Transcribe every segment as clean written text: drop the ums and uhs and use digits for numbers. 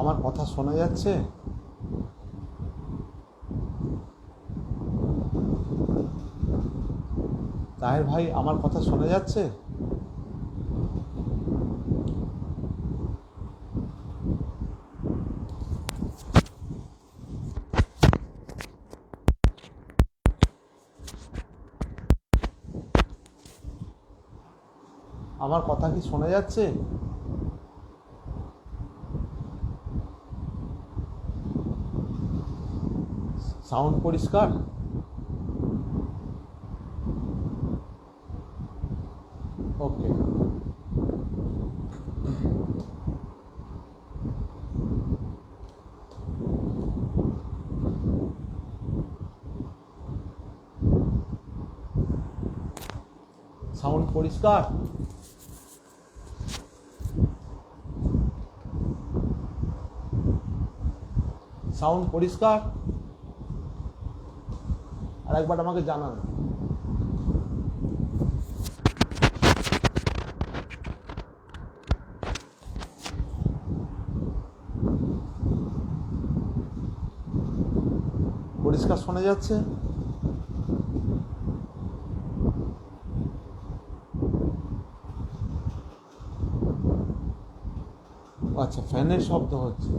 আমার কথা শোনা যাচ্ছে? তাহের ভাই, আমার কথা শোনা যাচ্ছে? আমার কথা কি শোনা যাচ্ছে? সাউন্ড পরিষ্কার? ওকে। সাউন্ড পরিষ্কার? সাউন্ড পরিষ্কার? আর একবার আমাকে জানান। পরিষ্কার শোনা যাচ্ছে? আচ্ছা, ফ্যানের শব্দ হচ্ছে।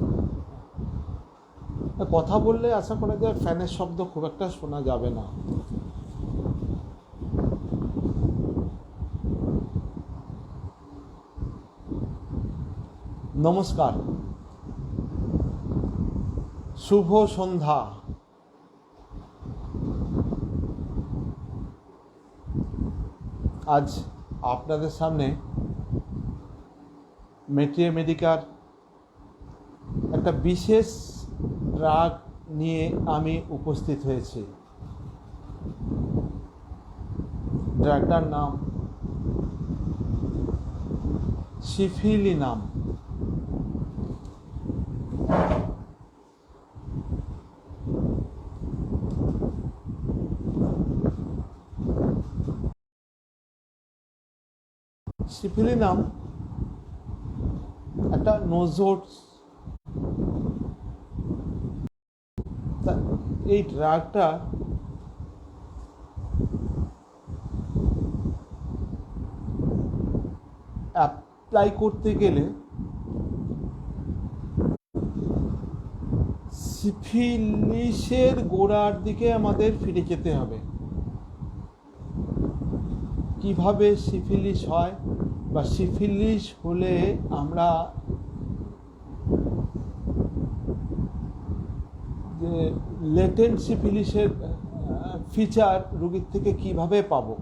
কথা বললে আশা করা যায় ফ্যানের শব্দ খুব একটা শোনা যাবে না। নমস্কার, শুভ সন্ধ্যা। আজ আপনাদের সামনে মেট্রিয়া মেডিকার একটা বিশেষ ড্রাগ নিয়ে আমি উপস্থিত হয়েছি। ড্রাগটার নাম সিফিলিনাম। সিফিলিনাম একটা নোজোটস। এই ড্রাগটা অ্যাপ্লাই করতে গেলে সিফিলিসের গোড়ার দিকে আমাদের ফিরে যেতে হবে। কিভাবে সিফিলিস হয় বা সিফিলিস হলে আমরা যে লেটেন্ট সিফিলিসের ফিচার রোগীর থেকে কিভাবে পাবো,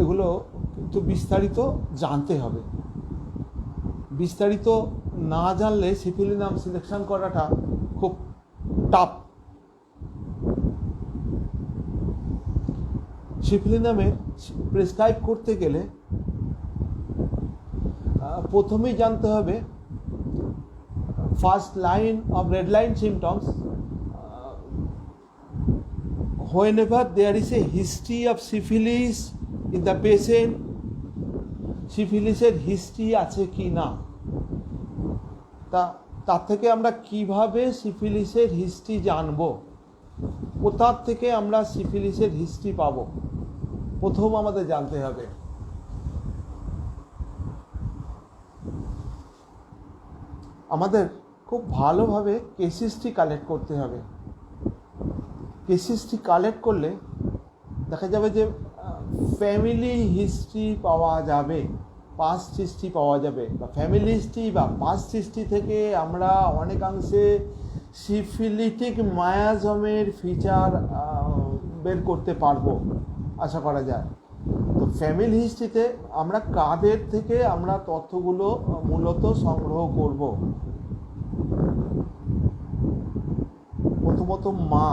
এগুলো কিন্তু বিস্তারিত জানতে হবে। বিস্তারিত না জানলে সিফিলিনাম সিলেকশন করাটা খুব টাফ। সিফিলিনামে প্রেসক্রাইব করতে গেলে প্রথমেই জানতে হবে first line of red line symptoms. whenever there is a history of syphilis in the patient, সিফিলিসের হিস্ট্রি আছে কি না, তার থেকে আমরা কিভাবে সিফিলিসের হিস্ট্রি জানবো, কোথার থেকে আমরা সিফিলিসের হিস্ট্রি পাবো, প্রথম আমাদের জানতে হবে। আমাদের খুব ভালোভাবে কেস হিস্ট্রি কালেক্ট করতে হবে। কেস হিস্ট্রি কালেক্ট করলে দেখা যাবে যে ফ্যামিলি হিস্ট্রি পাওয়া যাবে, পাস্ট হিস্ট্রি পাওয়া যাবে, বা ফ্যামিলি হিস্ট্রি বা পাস্ট হিস্ট্রি থেকে আমরা অনেকাংশে সিফিলিটিক মায়াজমের ফিচার বের করতে পারবো আশা করা যায়। তো ফ্যামিলি হিস্ট্রিতে আমরা কাদের থেকে আমরা তথ্যগুলো মূলত সংগ্রহ করব? প্রথমত মা,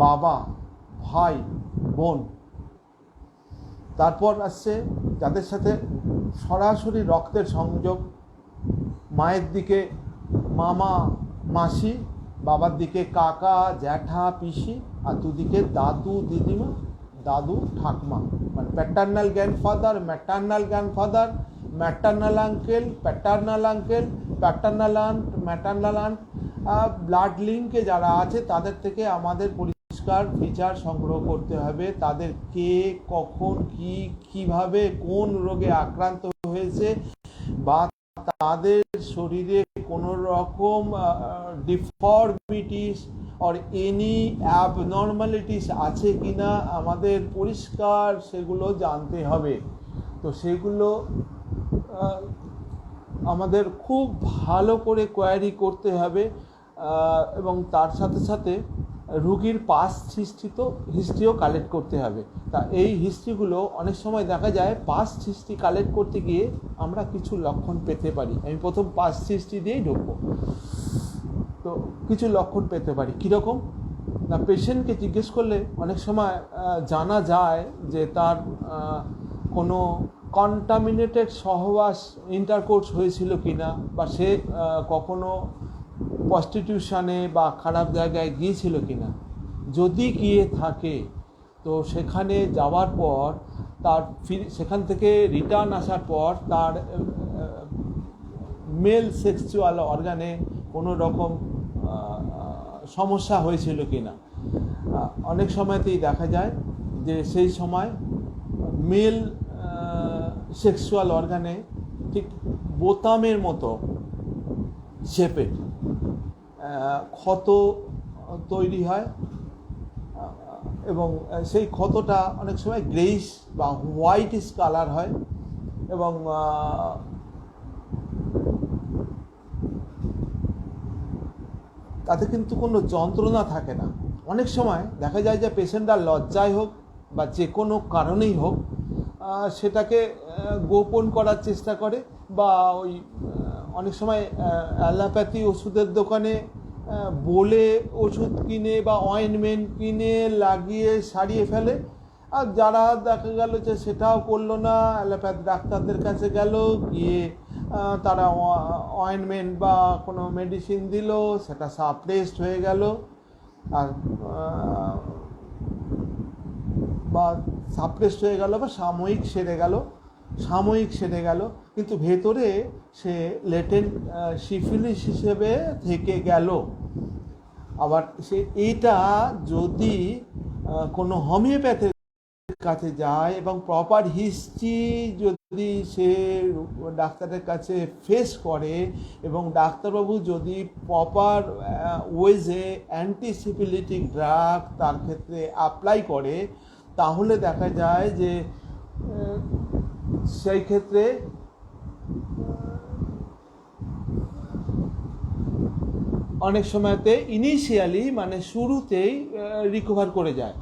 বাবা, ভাই, বোন। তারপর আসছে যাদের সাথে সরাসরি রক্তের সংযোগ, মায়ের দিকে মামা মাসি, বাবার দিকে কাকা জ্যাঠা পিসি, আর দুদিকে দাদু দিদিমা, দাদু ঠাকমা, মানে paternal grandfather, maternal grandfather, maternal uncle, paternal uncle, paternal aunt, maternal aunt, blood লিঙ্কে যারা আছে তাদের থেকে আমাদের পরিষ্কার ফিচার সংগ্রহ করতে হবে। তাদের কে, কখন, কিভাবে, কোন রোগে আক্রান্ত হয়েছে, বা তাদের শরীরে কোনো রকম ডিফর্মিটিস আর এনি অ্যাবনর্মালিটিস আছে কি না আমাদের পরিষ্কার সেগুলো জানতে হবে। তো সেগুলো আমাদের খুব ভালো করে কোয়ারি করতে হবে, এবং তার সাথে সাথে রুগীর পাস্ট হিস্ট্রিও কালেক্ট করতে হবে। তা এই হিস্ট্রিগুলো অনেক সময় দেখা যায় পাস্ট হিস্ট্রি কালেক্ট করতে গিয়ে আমরা কিছু লক্ষণ পেতে পারি। আমি প্রথম পাস্ট হিস্ট্রি দিয়েই ঢুকবো। তো কিছু লক্ষণ পেতে পারি কীরকম না, পেশেন্টকে জিজ্ঞেস করলে অনেক সময় জানা যায় যে তার কোনো কন্টামিনেটেড সহবাস ইন্টারকোর্স হয়েছিল কি না, বা সে কখনো প্রস্টিটিউশনে বা খারাপ জায়গায় গিয়েছিল কি না। যদি গিয়ে থাকে তো সেখানে যাওয়ার পর তার সেখান থেকে রিটার্ন আসার পর তার মেল সেক্সুয়াল অর্গানে কোনো রকম সমস্যা হয়েছিল কি না। অনেক সময়তেই দেখা যায় যে সেই সময় মেল সেক্সুয়াল অর্গানে ঠিক বোতামের মতো শেপের ক্ষত তৈরি হয়, এবং সেই ক্ষতটা অনেক সময় গ্রেইশ বা হোয়াইটিশ কালার হয়, এবং তাতে কিন্তু কোনো যন্ত্রণা থাকে না। অনেক সময় দেখা যায় যে পেশেন্টরা লজ্জায় হোক বা যে কোনো কারণেই হোক সেটাকে গোপন করার চেষ্টা করে, বা ওই অনেক সময় অ্যালোপ্যাথি ওষুধের দোকানে বলে ওষুধ কিনে বা অয়েনমেন্ট কিনে লাগিয়ে সারিয়ে ফেলে। আর যারা দেখা গেল যে সেটাও করলো না, অ্যালোপ্যাথি ডাক্তারদের কাছে গেল, গিয়ে তারা অয়েনমেন্ট বা কোনো মেডিসিন দিল, সেটা সাপ্রেসড হয়ে গেল, আর বা সাপ্রেসড হয়ে গেল বা সাময়িক সেরে গেল, কিন্তু ভেতরে সে লেটেন্ট সিফিলিস হিসেবে থেকে গেল। আবার সে এইটা যদি কোনো হোমিওপ্যাথের কাছে যায় এবং প্রপার হিস্ট্রি যদি সে ডাক্তারের কাছে ফেস করে, এবং ডাক্তারবাবু যদি প্রপার ওয়েজে অ্যান্টিসিপিলিটিক ড্রাগ তার ক্ষেত্রে অ্যাপ্লাই করে, তাহলে দেখা যায় যে সেই ক্ষেত্রে অনেক সময়তে ইনিশিয়ালি মানে শুরুতেই রিকভার করে যায়।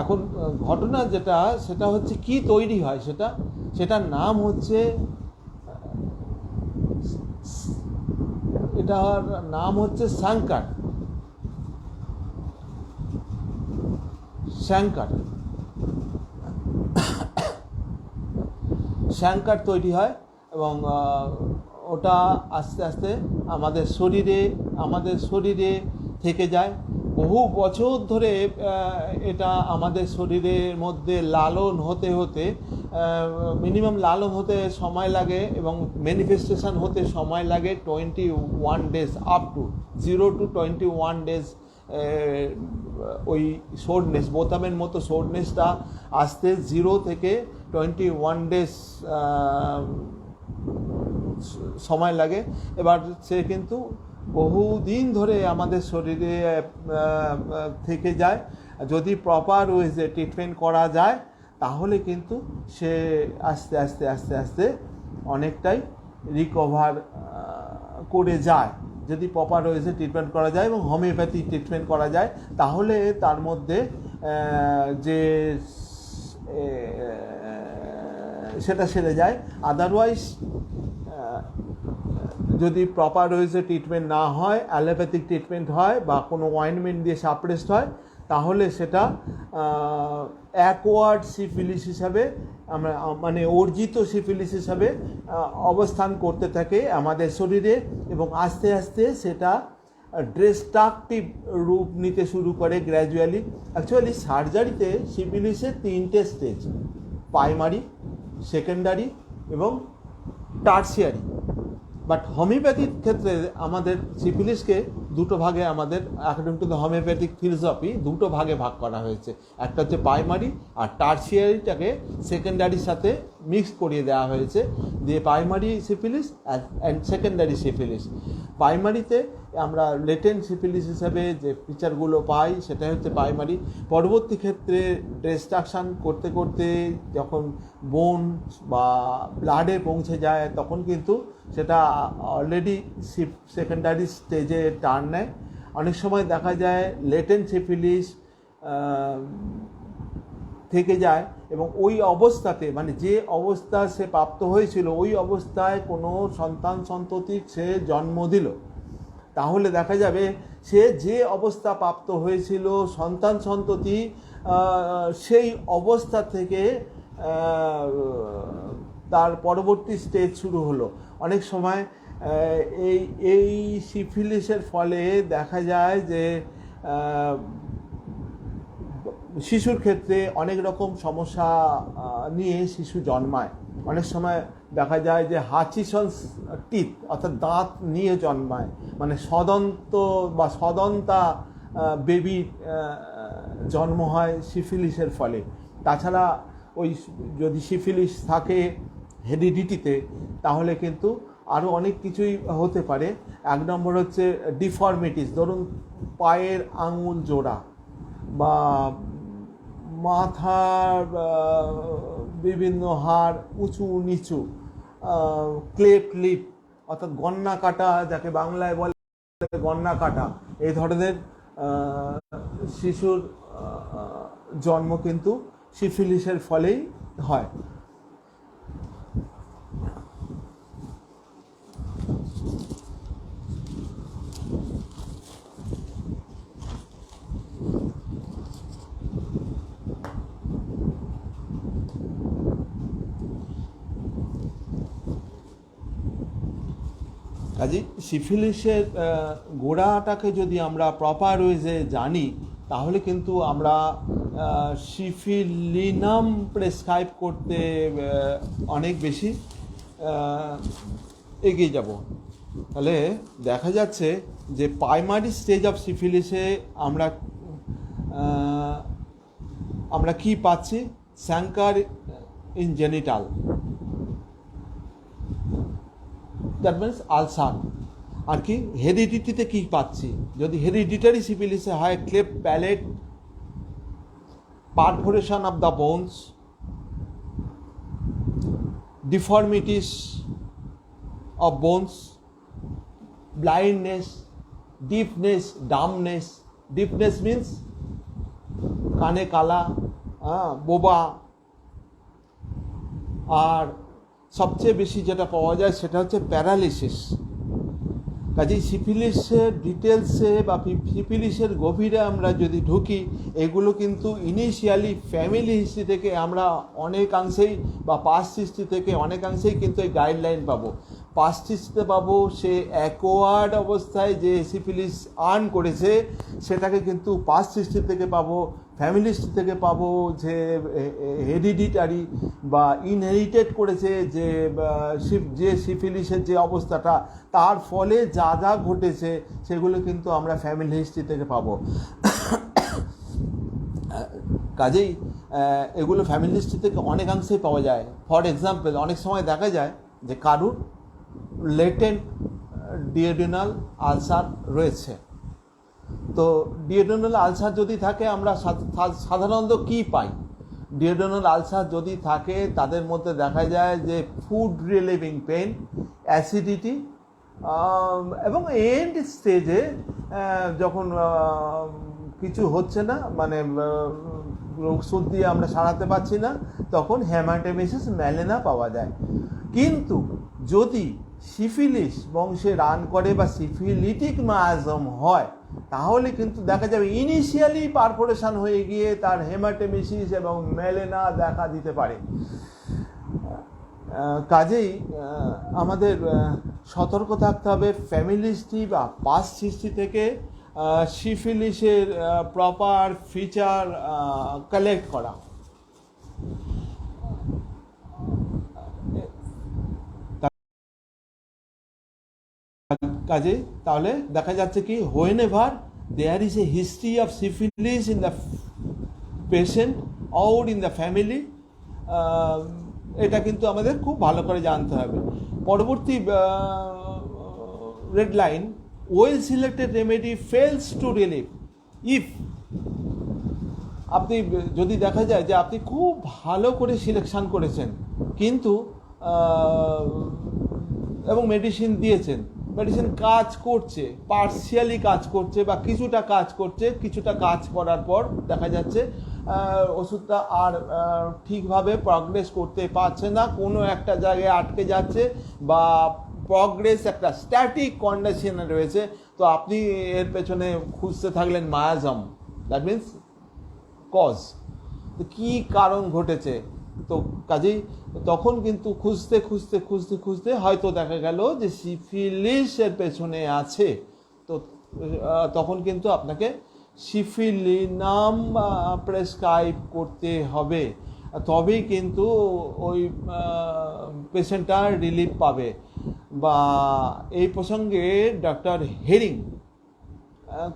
এখন ঘটনা যেটা সেটা হচ্ছে কি তৈরি হয়, সেটার নাম হচ্ছে, এটার নাম হচ্ছে শ্যাঙ্কার তৈরি হয়, এবং ওটা আস্তে আস্তে আমাদের শরীরে থেকে যায়। বহু বছর ধরে এটা আমাদের শরীরের মধ্যে লালন হতে মিনিমাম লালন হতে সময় লাগে, এবং ম্যানিফেস্টেশন হতে সময় লাগে 21 days, up to 0 to 21 days. ওই সোরনেস, বোতামের মতো সোরনেসটা আসতে 0 থেকে 21 ডেজ সময় লাগে। এবার সে কিন্তু বহুদিন ধরে আমাদের শরীরে থেকে যায়। যদি প্রপার ওয়েজে ট্রিটমেন্ট করা যায় তাহলে কিন্তু সে আস্তে আস্তে আস্তে আস্তে অনেকটাই রিকভার করে যায়। যদি প্রপার ওয়েজে ট্রিটমেন্ট করা যায় এবং হোমিওপ্যাথি ট্রিটমেন্ট করা যায়, তাহলে তার মধ্যে যে সেটা সেরে যায়। আদারওয়াইজ যদি প্রপার ওয়েজে ট্রিটমেন্ট না হয়, অ্যালোপ্যাথিক ট্রিটমেন্ট হয় বা কোনো অয়েনমেন্ট দিয়ে সাপ্রেসড হয়, তাহলে সেটা অ্যাকোয়ার্ড সিফিলিস হিসাবে আমরা মানে অর্জিত সিফিলিস হিসাবে অবস্থান করতে থাকে আমাদের শরীরে, এবং আস্তে আস্তে সেটা ডিস্ট্রাকটিভ রূপ নিতে শুরু করে গ্র্যাজুয়ালি। অ্যাকচুয়ালি সার্জারিতে সিফিলিসের 3টে স্টেজ: প্রাইমারি, সেকেন্ডারি এবং টার্সিয়ারি। বাট হোমিওপ্যাথির ক্ষেত্রে আমাদের সিফিলিসকে দুটো ভাগে, আমাদের according to the homeopathic philosophy দুটো ভাগে ভাগ করা হয়েছে। একটা হচ্ছে প্রাইমারি, আর টার্সিয়ারিটাকে সেকেন্ডারির সাথে মিক্স করিয়ে দেওয়া হয়েছে, দিয়ে primary syphilis and secondary syphilis. প্রাইমারিতে আমরা লেটেন্ট সিফিলিস হিসাবে যে ফিচারগুলো পাই সেটা হচ্ছে প্রাইমারি। পরবর্তী ক্ষেত্রে ডিস্ট্রাকশান করতে করতে যখন বোন বা ব্লাডে পৌঁছে যায় তখন কিন্তু সেটা অলরেডি সেকেন্ডারি স্টেজে টার্ন নেয়। অনেক সময় দেখা যায় লেটেন্ট সিফিলিস থেকে যায় এবং ওই অবস্থাতে, মানে যে অবস্থা সে প্রাপ্ত হয়েছিল ওই অবস্থায় কোনো সন্তান সন্ততির সে জন্ম দিল, তাহলে দেখা যাবে সে যে অবস্থা প্রাপ্ত হয়েছিল সন্তান সন্ততি সেই অবস্থা থেকে তার পরবর্তী স্টেজ শুরু হলো। অনেক সময় এই সিফিলিসের ফলে দেখা যায় যে শিশুর ক্ষেত্রে অনেক রকম সমস্যা নিয়ে শিশু জন্মায়। অনেক সময় দেখা যায় যে হাচিসন্স টিথ অর্থাৎ দাঁত নিয়ে জন্মায়, মানে সদন্ত বা সদন্তা বেবির জন্ম হয় সিফিলিসের ফলে। তাছাড়া ওই যদি সিফিলিস থাকে হেরিডিটিতে তাহলে কিন্তু আরও অনেক কিছুই হতে পারে। এক নম্বর হচ্ছে ডিফর্মিটিস, ধরুন পায়ের আঙুল জোড়া বা মাথার বিভিন্ন হাড় উঁচু নিচু, ক্লেফট লিপ অর্থাৎ গন্না কাটা, যাকে বাংলায় বলে গন্না কাটা, এই ধরনের শিশুর জন্ম কিন্তু সিফিলিসের ফলেই হয়। কাজে সিফিলিসের গোড়াটাকে যদি আমরা প্রপার ওয়েজে জানি তাহলে কিন্তু আমরা সিফিলিনাম প্রেসক্রাইব করতে অনেক বেশি এগিয়ে যাব। তাহলে দেখা যাচ্ছে যে প্রাইমারি স্টেজ অফ সিফিলিসে আমরা কি পাচ্ছি? Chancre in genital, that means ulcer. আর কি হেরিডিটিতে কী পাচ্ছি? যদি হেরিডিটারি সিফিলিসে হয় cleft palate, perforation of the bones, deformities of bones, blindness, deafness, dumbness. Deafness means কানে কালা, বোবা। আর সবচেয়ে বেশি যেটা পাওয়া যায় সেটা হচ্ছে প্যারালিসিস। কাজেই সিফিলিসের ডিটেলসে বা সিফিলিসের গভীরে আমরা যদি ঢুকি, এগুলো কিন্তু ইনিশিয়ালি ফ্যামিলি হিস্ট্রি থেকে আমরা অনেকাংশেই বা পাস্ট হিস্ট্রি থেকে অনেকাংশেই কিন্তু এই গাইডলাইন পাবো। পাস্ট হিস্ট্রিতে পাবো সে অ্যাকোয়ার্ড অবস্থায় যে সিফিলিস আর্ন করেছে সেটাকে কিন্তু পাস্ট হিস্ট্রি থেকে পাবো, ফ্যামিলি হিস্ট্রি থেকে পাবো যে হেরিডিটারি বা ইনহেরিটেড করেছে যে সিফিলিসের যে অবস্থাটা, তার ফলে যা যা ঘটেছে সেগুলো কিন্তু আমরা ফ্যামিলি হিস্ট্রি থেকে পাবো। কাজেই এগুলো ফ্যামিলি হিস্ট্রি থেকে অনেকাংশেই পাওয়া যায়। ফর এক্সাম্পল, অনেক সময় দেখা যায় যে কারুর লেটেন্ট ডিওডেনাল আলসার রয়েছে। তো ডিওডেনাল আলসার যদি থাকে আমরা সাধারণত কী পাই? ডিওডেনাল আলসার যদি থাকে তাদের মধ্যে দেখা যায় যে ফুড রিলিভিং পেন, অ্যাসিডিটি, এবং এন্ড স্টেজে যখন কিছু হচ্ছে না, মানে ওষুধ দিয়ে আমরা সারাতে পারছি না, তখন হেমাটোমেসিস ম্যালেনা পাওয়া যায়। কিন্তু যদি সিফিলিস বংশে রান করে বা সিফিলিটিক মায়াজম হয় তাহলে কিন্তু দেখা যাবে ইনিশিয়ালি পারফোরেশন হয়ে গিয়ে তার হেমাটোমেসিস এবং ম্যালেনা দেখা দিতে পারে। কাজেই আমাদের সতর্ক থাকতে হবে ফ্যামিলি হিস্ট্রি বা পাস্ট হিস্ট্রি থেকে সিফিলিসের প্রপার ফিচার কালেক্ট করা। কাজে তাহলে দেখা যাচ্ছে কি whenever there is a history of syphilis in the patient or in the family, এটা কিন্তু আমাদের খুব ভালো করে জানতে হবে। পরবর্তী red line, well selected remedy fails to relieve if, আপনি যদি দেখা যায় যে আপনি খুব ভালো করে সিলেকশন করেছেন কিন্তু এবং মেডিসিন দিয়েছেন, মেডিসিন কাজ করছে, পার্সিয়ালি কাজ করছে বা কিছুটা কাজ করছে, কিছুটা কাজ করার পর দেখা যাচ্ছে ওষুধটা আর ঠিকভাবে প্রগ্রেস করতে পারছে না, কোনো একটা জায়গায় আটকে যাচ্ছে বা প্রগ্রেস একটা স্ট্যাটিক কন্ডিশনে রয়েছে, তো আপনি এর পেছনে খুঁজতে থাকলেন মায়াজম, দ্যাট মিনস কজ, তো কী কারণ ঘটেছে। তো কাজেই তখন কিন্তু খুঁজতে খুঁজতে খুঁজতে খুঁজতে হয়তো দেখা গেল যে সিফিলিসের পেছনে আছে, তো তখন কিন্তু আপনাকে সিফিলিনাম প্রেসক্রাইব করতে হবে, তবেই কিন্তু ওই পেশেন্টটা রিলিফ পাবে। বা এই প্রসঙ্গে ডক্টর হেরিং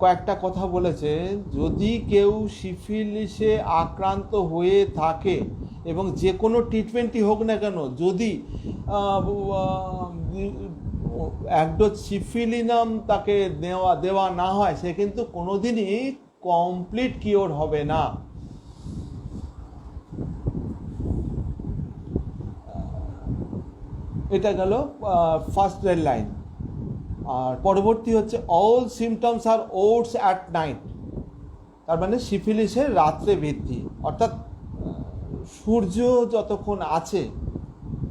কয়েকটা কথা বলেছে, যদি কেউ সিফিলিসে আক্রান্ত হয়ে থাকে এবং যে কোনো ট্রিটমেন্টই হোক না কেন, যদি এক ডোজ সিফিলিনাম তাকে দেওয়া না হয়, সে কিন্তু কোনোদিনই কমপ্লিট কিওর হবে না। এটা গেল ফার্স্ট রেড লাইন। আর পরবর্তী হচ্ছে অল সিমটমস আর ওর্স অ্যাট নাইট, তার মানে সিফিলিসের রাত্রে বৃদ্ধি, অর্থাৎ সূর্য যতক্ষণ আছে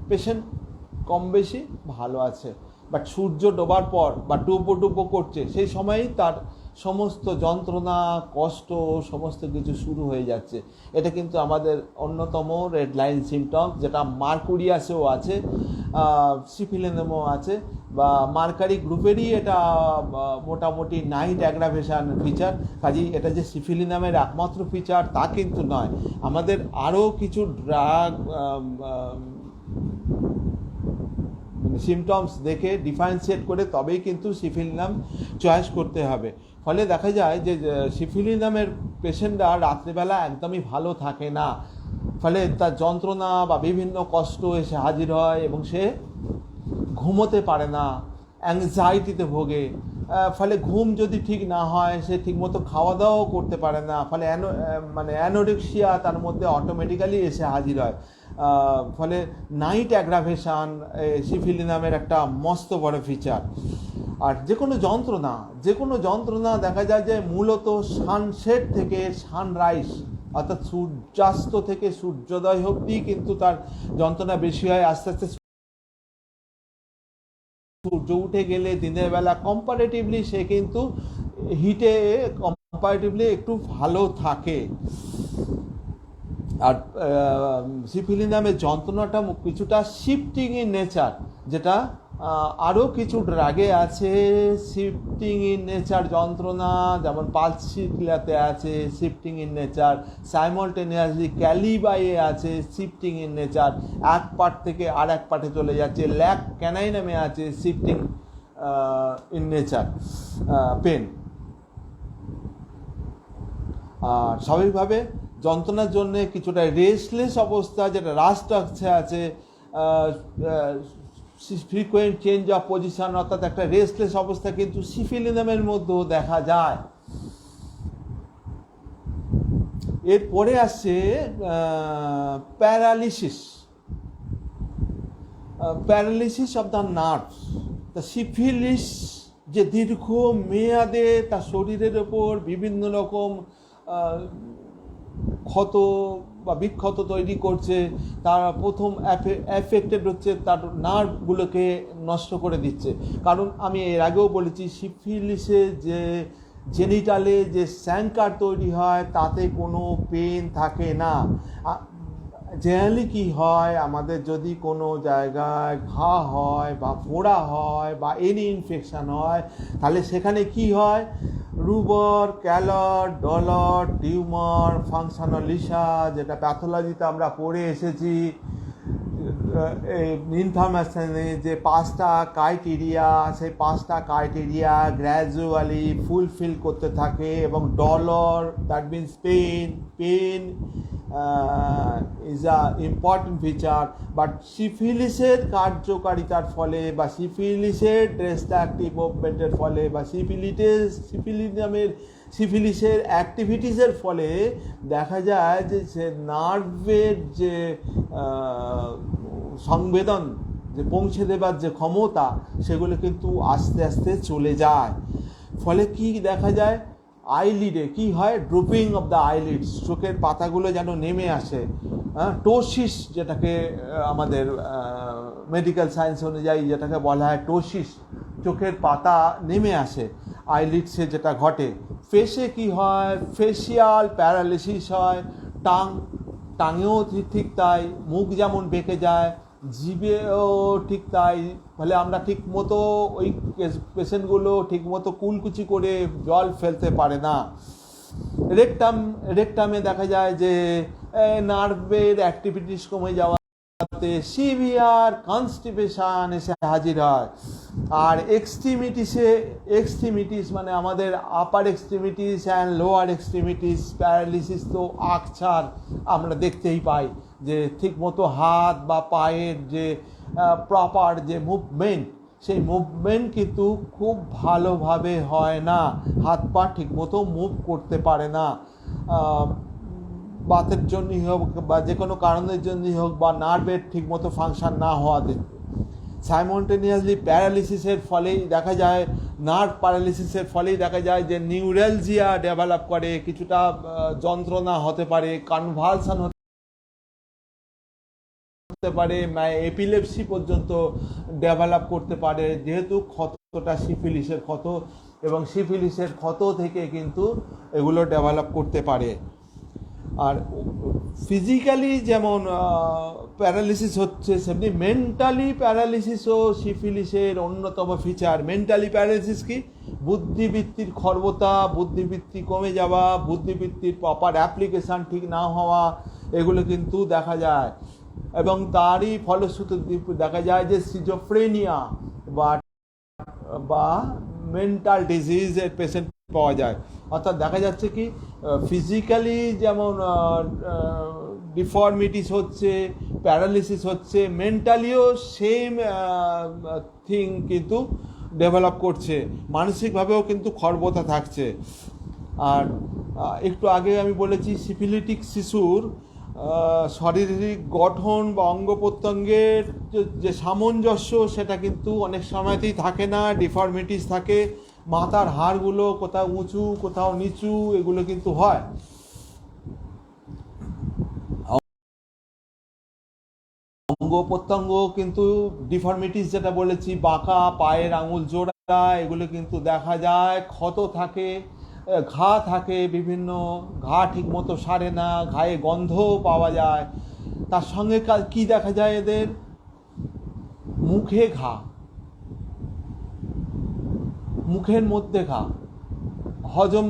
পেশেন্ট কম বেশি ভালো আছে, বাট সূর্য ডোবার পর বা ডুবো করছে সেই সময়ই তার সমস্ত যন্ত্রণা কষ্ট সমস্ত কিছু শুরু হয়ে যাচ্ছে। এটা কিন্তু আমাদের অন্যতম রেড লাইন সিমটম, যেটা মার্কুরিয়াসেও আছে, সিফিলিনামও আছে, বা মার্কারি গ্রুপেরই এটা মোটামুটি নাইট অ্যাগ্রাভেশন ফিচার। কাজেই এটা যে সিফিলিনামের একমাত্র ফিচার তা কিন্তু নয়, আমাদের আরও কিছু ড্রাগ সিমটমস দেখে ডিফারেন্সিয়েট করে তবেই কিন্তু সিফিলিনাম চয়েস করতে হবে। ফলে দেখা যায় যে সিফিলিনামের পেশেন্টরা রাত্রিবেলা একদমই ভালো থাকে না, ফলে তার যন্ত্রণা বা বিভিন্ন কষ্ট এসে হাজির হয় এবং সে ঘুমোতে পারে না, অ্যাংজাইটিতে ভোগে, ফলে ঘুম যদি ঠিক না হয় সে ঠিকমতো খাওয়া দাওয়াও করতে পারে না, ফলে অ্যানোরেক্সিয়া তার মধ্যে অটোমেটিক্যালি এসে হাজির হয়। ফলে নাইট অ্যাগ্রাভেশন সিফিলিনামের একটা মস্ত বড় ফিচার। আর যে কোনো যন্ত্রণা দেখা যায় যে মূলত সানসেট থেকে সানরাইজ, অর্থাৎ সূর্যাস্ত থেকে সূর্যোদয় অবধি কিন্তু তার যন্ত্রণা বেশি হয়। আস্তে আস্তে সূর্য উঠে গেলে দিনের বেলা কম্পারেটিভলি সে কিন্তু হিটে কম্পারেটিভলি একটু ভালো থাকে। আর সিফিলিনামের যন্ত্রণাটা কিছুটা শিফটিং ইন নেচার, যেটা আরও কিছু ড্রাগে আছে শিফটিং ইন নেচার যন্ত্রণা, যেমন পালসিলাতে আছে শিফটিং ইন নেচার, সাইমলটেনিয়াসলি ক্যালিবাইয়ে আছে শিফটিং ইন নেচার, এক পার্ট থেকে আর এক পার্টে চলে যাচ্ছে, ল্যাক ক্যানাইনামে আছে শিফটিং ইন নেচার পেন। আর স্বাভাবিকভাবে যন্ত্রণার জন্য কিছুটা রেস্টলেস অবস্থা, যেটা রাস্ট আছে, ফ্রিকোয়েন্ট চেঞ্জ অফ পজিশন, অর্থাৎ একটা রেস্টলেস অবস্থা কিন্তু সিফিলিনামের মধ্যেও দেখা যায়। এরপরে আসছে প্যারালিসিস অফ দ্য নার্ভ। তা সিফিলিস যে দীর্ঘ মেয়াদে তার শরীরের ওপর বিভিন্ন রকম ক্ষত বা বিক্ষত তৈরি করছে, তার প্রথম এফেক্টেড হচ্ছে তার নার্ভগুলোকে নষ্ট করে দিচ্ছে। কারণ আমি এর আগেও বলেছি সিফিলিসে যে জেনিটালে যে স্যাঙ্কার তৈরি হয় তাতে কোনো পেন থাকে না। জেনারেলি কী হয়, আমাদের যদি কোনো জায়গায় ঘা হয় বা ফোড়া হয় বা এনি ইনফেকশান হয়, তাহলে সেখানে কি হয়, রুবর, ক্যালর, ডলর, টিউমার, ফাংশনালিসা, যেটা প্যাথোলজিতে আমরা পড়ে এসেছি, ইনফরমেশনে যে 5টা ক্রাইটেরিয়া, সেই 5টা ক্রাইটেরিয়া গ্র্যাজুয়ালি ফুলফিল করতে থাকে এবং dolor, that means pain is a important feature. But সিফিলিসের কার্যকারিতার ফলে বা সিফিলিসের ড্রেস্ট্রাকটিভ মুভমেন্টের ফলে বা সিফিলিসের অ্যাক্টিভিটিসের ফলে দেখা যায় যে সে নার্ভের যে সংবেদন যে পৌঁছে দেবার যে ক্ষমতা, সেগুলো কিন্তু আস্তে আস্তে চলে যায়। ফলে কি দেখা যায়, আইলিডে কি হয়, ড্রুপিং অফ দ্য আইলিডস, চোখের পাতাগুলো যেন নেমে আসে। টোসিস, যেটাকে আমাদের মেডিকেল সায়েন্স অনুযায়ী যেটাকে বলা হয় টোসিস, চোখের পাতা নেমে আসে আইলিডসে, যেটা ঘটে। ফেসে কি হয়, ফেসিয়াল প্যারালিসিস হয়, টাঙেও ঠিক তাই, মুখ যেমন বেঁকে যায়, জিভেও ঠিক তাই। ফলে আমরা ঠিক মতো ওই পেশেন্টগুলো ঠিক মতো কুলকুচি করে জল ফেলতে পারে না। রেকটামে দেখা যায় যে নার্ভের অ্যাক্টিভিটিস কমে যাওয়াতে সিভিয়ার কনস্টিপেশন এসে হাজির হয়। আর এক্সট্রিমিটিস মানে আমাদের upper extremities and lower extremities paralysis তো আকছার আমরা দেখতেই পাই, যে ঠিকমতো হাত বা পায়ের যে প্রপার যে মুভমেন্ট, সেই মুভমেন্ট কিন্তু খুব ভালোভাবে হয় না, হাত পা ঠিকমতো মুভ করতে পারে না। বাতের জন্যই হোক বা যে কোনো কারণের জন্যই হোক, বা নার্ভের ঠিকমতো ফাংশন না হওয়াতে। সাইমনটেনিয়াসলি প্যারালিসিসের ফলেই দেখা যায়, নার্ভ প্যারালিসিসের ফলেই দেখা যায় যে নিউরালজিয়া ডেভেলপ করে, কিছুটা যন্ত্রণা হতে পারে, কনভালশন হতে পারে, এপিলেপসি পর্যন্ত ডেভেলপ করতে পারে, যেহেতু ক্ষতটা সিফিলিসের ক্ষত, এবং সিফিলিসের ক্ষত থেকে কিন্তু এগুলো ডেভেলপ করতে পারে। আর ফিজিক্যালি যেমন প্যারালিসিস হচ্ছে, সেমনি মেন্টালি প্যারালিসিসও সিফিলিসের অন্যতম ফিচার। মেন্টালি প্যারালিসিস কি, বুদ্ধিবৃত্তির খর্বতা, বুদ্ধিবৃত্তি কমে যাওয়া, বুদ্ধিবৃত্তির প্রপার অ্যাপ্লিকেশান ঠিক না হওয়া, এগুলো কিন্তু দেখা যায়। এবং তারই ফলশ্রুতি দেখা যায় যে সিজোফ্রেনিয়া বা মেন্টাল ডিজিজের পেশেন্ট পাওয়া যায়। অর্থাৎ দেখা যাচ্ছে কি, ফিজিক্যালি যেমন ডিফর্মিটিস হচ্ছে, প্যারালিসিস হচ্ছে, মেন্টালিও সেম থিং কিন্তু ডেভেলপ করছে, মানসিকভাবেও কিন্তু খর্বতা থাকছে। আর একটু আগে আমি বলেছি সিফিলিটিক শিশুর শারীরিক গঠন বা অঙ্গ প্রত্যঙ্গের যে সামঞ্জস্য, সেটা কিন্তু অনেক সময়তেই থাকে না, ডিফর্মিটিস থাকে। মাথার হাড়গুলো কোথাও উঁচু কোথাও নিচু, এগুলো কিন্তু হয়। অঙ্গ প্রত্যঙ্গ কিন্তু ডিফর্মিটিস যেটা বলেছি, বাঁকা, পায়ের আঙুল জোড়া, এগুলো কিন্তু দেখা যায়। ক্ষত থাকে, ঘা থাকে, বিভিন্ন ঘা ঠিকমতো সারে না, ঘায়ে গন্ধও পাওয়া যায়। তার সঙ্গে কি দেখা যায়, এদের মুখে ঘা, মুখের মধ্যে ঘা, হজম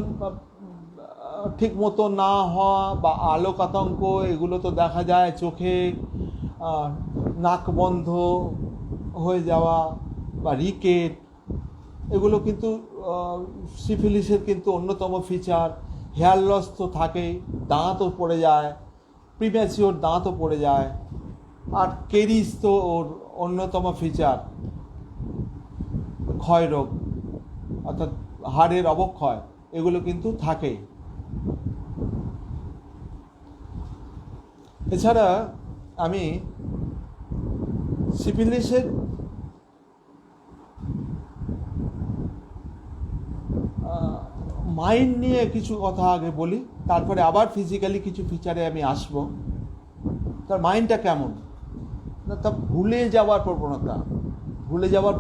ঠিকমতো না হওয়া বা আলোক আতঙ্ক, এগুলো তো দেখা যায় চোখে। নাক বন্ধ হয়ে যাওয়া বা রিকেট, এগুলো কিন্তু সিফিলিসের কিন্তু অন্যতম ফিচার। হেয়ার লস তো থাকেই, দাঁতও পড়ে যায়, প্রিম্যাচিওর দাঁতও পড়ে যায়। আর কেরিস তো ওর অন্যতম ফিচার, ক্ষয়রোগ অর্থাৎ হাড়ের অবক্ষয়, এগুলো কিন্তু থাকেই। এছাড়া আমি সিফিলিসের মাইন্ড নিয়ে কিছু কথা আগে বলি, তারপরে আবার ফিজিক্যালি কিছু ফিচারে আমি আসব। তার মাইন্ডটা কেমন না, তা ভুলে যাওয়ার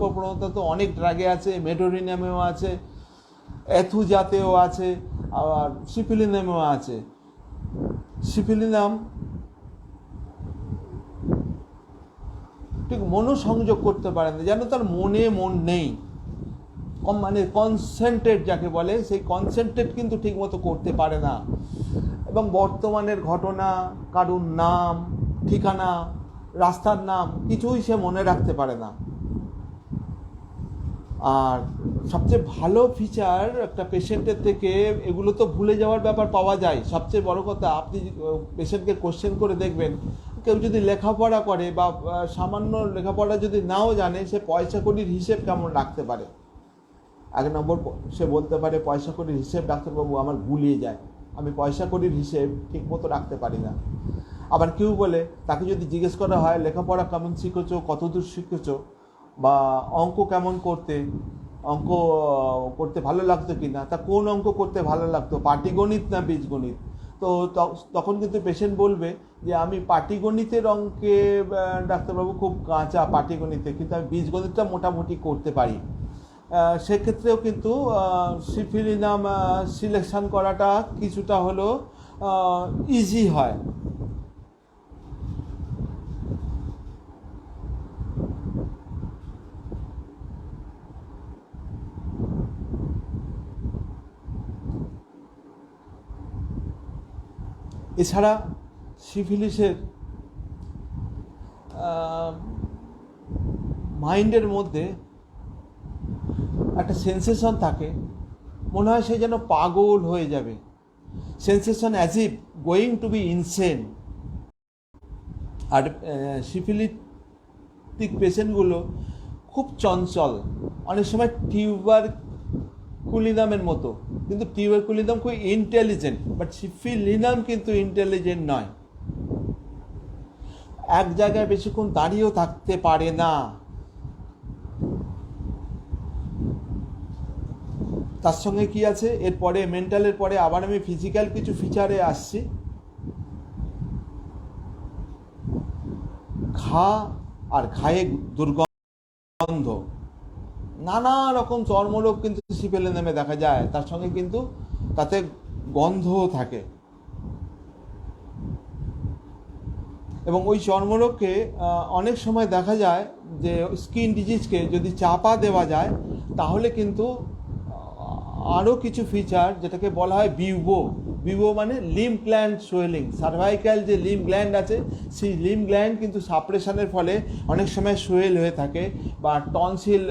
প্রবণতা তো অনেক ড্রাগে আছে, মেডোরিনামেও আছে, অ্যাথুজাতেও আছে, আবার সিফিলিনামেও আছে। সিফিলিনাম ঠিক মনোসংযোগ করতে পারে না, যেন তার মনে মন নেই, মানে কনসেন্ট্রেট যাকে বলে, সেই কনসেন্ট্রেট কিন্তু ঠিকমতো করতে পারে না। এবং বর্তমানের ঘটনা, কারুর নাম ঠিকানা রাস্তার নাম কিছুই সে মনে রাখতে পারে না। আর সবচেয়ে ভালো ফিচার একটা পেশেন্টের থেকে, এগুলো তো ভুলে যাওয়ার ব্যাপার পাওয়া যায়। সবচেয়ে বড় কথা, আপনি পেশেন্টকে কোশ্চেন করে দেখবেন, কেউ যদি লেখাপড়া করে বা সামান্য লেখাপড়া যদি নাও জানে, সে পয়সা কড়ির হিসেব কেমন রাখতে পারে। 1 নম্বর, সে বলতে পারে পয়সা কড়ির হিসেব ডাক্তারবাবু আমার গুলিয়ে যায়, আমি পয়সা কড়ির হিসেব ঠিক মতো রাখতে পারি না। আবার কেউ বলে, তাকে যদি জিজ্ঞেস করা হয় লেখাপড়া কেমন শিখেছো, কতদূর শিখেছো, বা অঙ্ক কেমন করতে, অঙ্ক করতে ভালো লাগতো কি না, তা কোন অঙ্ক করতে ভালো লাগতো, পাটিগণিত না বীজগণিত? তো তখন কিন্তু পেশেন্ট বলবে যে আমি পাটিগণিতের অঙ্কে ডাক্তারবাবু খুব কাঁচা পাটিগণিতে, কিন্তু আমি বীজগণিতটা মোটামুটি করতে পারি। সেক্ষেত্রেও কিন্তু সিফিলিনাম সিলেকশন করাটা কিছুটা হলেও ইজি হয়। এছাড়া সিফিলিসের মাইন্ডের মধ্যে একটা সেন্সেশন থাকে, মনে হয় সে যেন পাগল হয়ে যাবে, sensation as if going to be insane. আর সিফিলিটিক পেশেন্টগুলো খুব চঞ্চল, অনেক সময় টিউবারকুলিনামের মতো, কিন্তু টিউবারকুলিনাম খুব ইন্টেলিজেন্ট, বাট সিফিলিনাম কিন্তু ইন্টেলিজেন্ট নয়। এক জায়গায় বেশিক্ষণ দাঁড়িয়েও থাকতে পারে না। তার সঙ্গে কি আছে, এরপরে মেন্টালের পরে আবার আমি ফিজিক্যাল কিছু ফিচারে আসছি। ঘা আর ঘায়ে দুর্গন্ধ, নানা রকম চর্মরোগ কিন্তু সিফিলিনামে দেখা যায়, তার সঙ্গে কিন্তু তাতে গন্ধও থাকে। এবং ওই চর্মরোগকে অনেক সময় দেখা যায় যে স্কিন ডিজিজকে যদি চাপা দেওয়া যায়, তাহলে কিন্তু আরও কিছু ফিচার, যেটাকে বলা হয় বিউবো। বিউবো মানে লিম গ্ল্যান্ড সোয়েলিং, সার্ভাইকাল যে লিম গ্ল্যান্ড আছে, সেই লিম গ্ল্যান্ড কিন্তু সাপ্রেশনের ফলে অনেক সময় সোয়েল হয়ে থাকে, বা টনসিল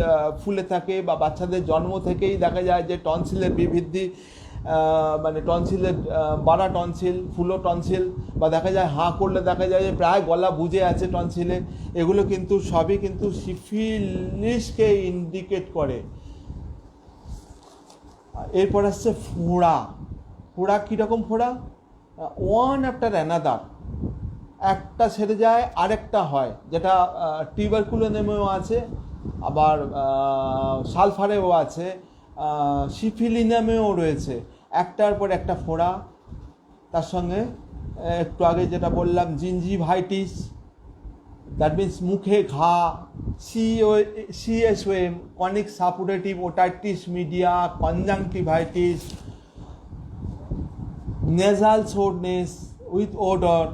ফুলে থাকে, বা বাচ্চাদের জন্ম থেকেই দেখা যায় যে টনসিলের বিবৃদ্ধি, মানে টনসিলের বাড়া টনসিল, ফুলো টনসিল, বা দেখা যায় হাঁ করলে দেখা যায় যে প্রায় গলা বুজে আছে টনসিলে। এগুলো কিন্তু সবই কিন্তু সিফিলিসকে ইন্ডিকেট করে। এরপর আসছে ফোঁড়া। ফোঁড়া কীরকম ফোঁড়া? ওয়ান আফটার অ্যানাদার, একটা ছেড়ে যায় আরেকটা হয়, যেটা টিউবারকুলিনামেও আছে, আবার সালফারেও আছে, সিফিলিনামেও রয়েছে, একটার পর একটা ফোঁড়া। তার সঙ্গে একটু আগে যেটা বললাম জিঞ্জিভাইটিস, দ্যাট মিন্স মুখে ঘা, CSOM chronic suppurative otitis media, conjunctivitis, nasal soreness with odour,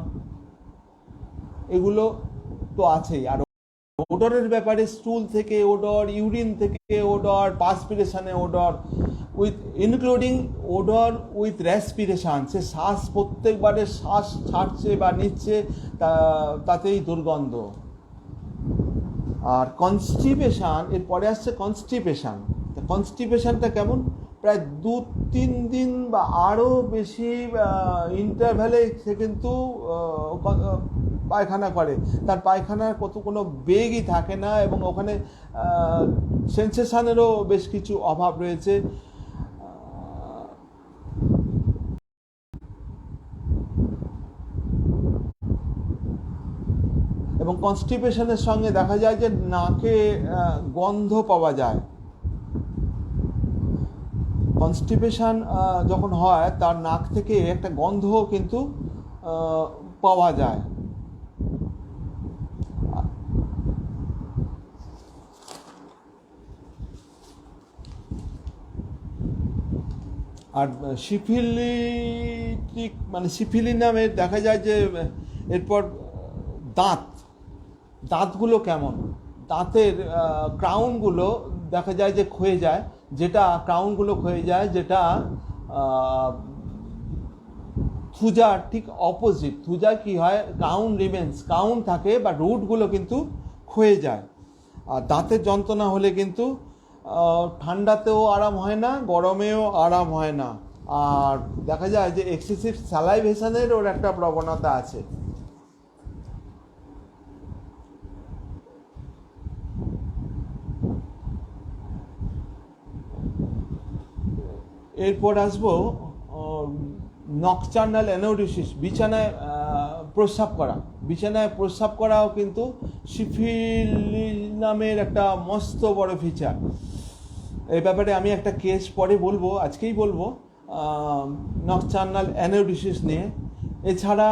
এগুলো তো আছেই। আর ওডরের ব্যাপারে স্টুল থেকে ওডর, ইউরিন থেকে ওডর, পাসপিরেশনে odour, with including odour with respiration, সে শ্বাস প্রত্যেকবারে শ্বাস ছাড়ছে বা নিচ্ছে, তাতেই দুর্গন্ধ। আর কনস্টিপেশন, এরপরে আসছে কনস্টিপেশন। কনস্টিপেশনটা কেমন? প্রায় 2-3 দিন বা আরও বেশি ইন্টারভ্যালে সে কিন্তু পায়খানা করে, তার পায়খানার কোনো বেগই থাকে না, এবং ওখানে সেন্সেশনেরও বেশ কিছু অভাব রয়েছে। এবং কনস্টিপেশনের সঙ্গে দেখা যায় যে নাকে গন্ধ পাওয়া যায়। কনস্টিপেশন যখন হয়, তার নাক থেকে একটা গন্ধ কিন্তু পাওয়া যায়। আর সিফিলিটিক মানে সিফিলিনামের দেখা যায় যে এরপর দাঁতগুলো কেমন, দাঁতের ক্রাউনগুলো দেখা যায় যে ক্ষয়ে যায়, যেটা ক্রাউনগুলো ক্ষয়ে যায়, যেটা থুজার ঠিক অপোজিট। থুজা কি হয়, কাউন্ট রিমেন্স, কাউন্ট থাকে বা রুটগুলো কিন্তু ক্ষয়ে যায়। আর দাঁতের যন্ত্রণা হলে কিন্তু ঠান্ডাতেও আরাম হয় না, গরমেও আরাম হয় না। আর দেখা যায় যে এক্সেসিভ স্যালাইভেশনের ওর একটা প্রবণতা আছে। এরপর আসবো নকচার্নাল অ্যানোরেক্সিস, বিছানায় প্রস্রাব করা। বিছানায় প্রস্রাব করাও কিন্তু সিফিলিস নামের একটা মস্ত বড় ফিচার। এই ব্যাপারে আমি একটা কেস পরে বলবো, আজকেই বলবো নকচার্নাল অ্যানোরেক্সিস নিয়ে। এছাড়া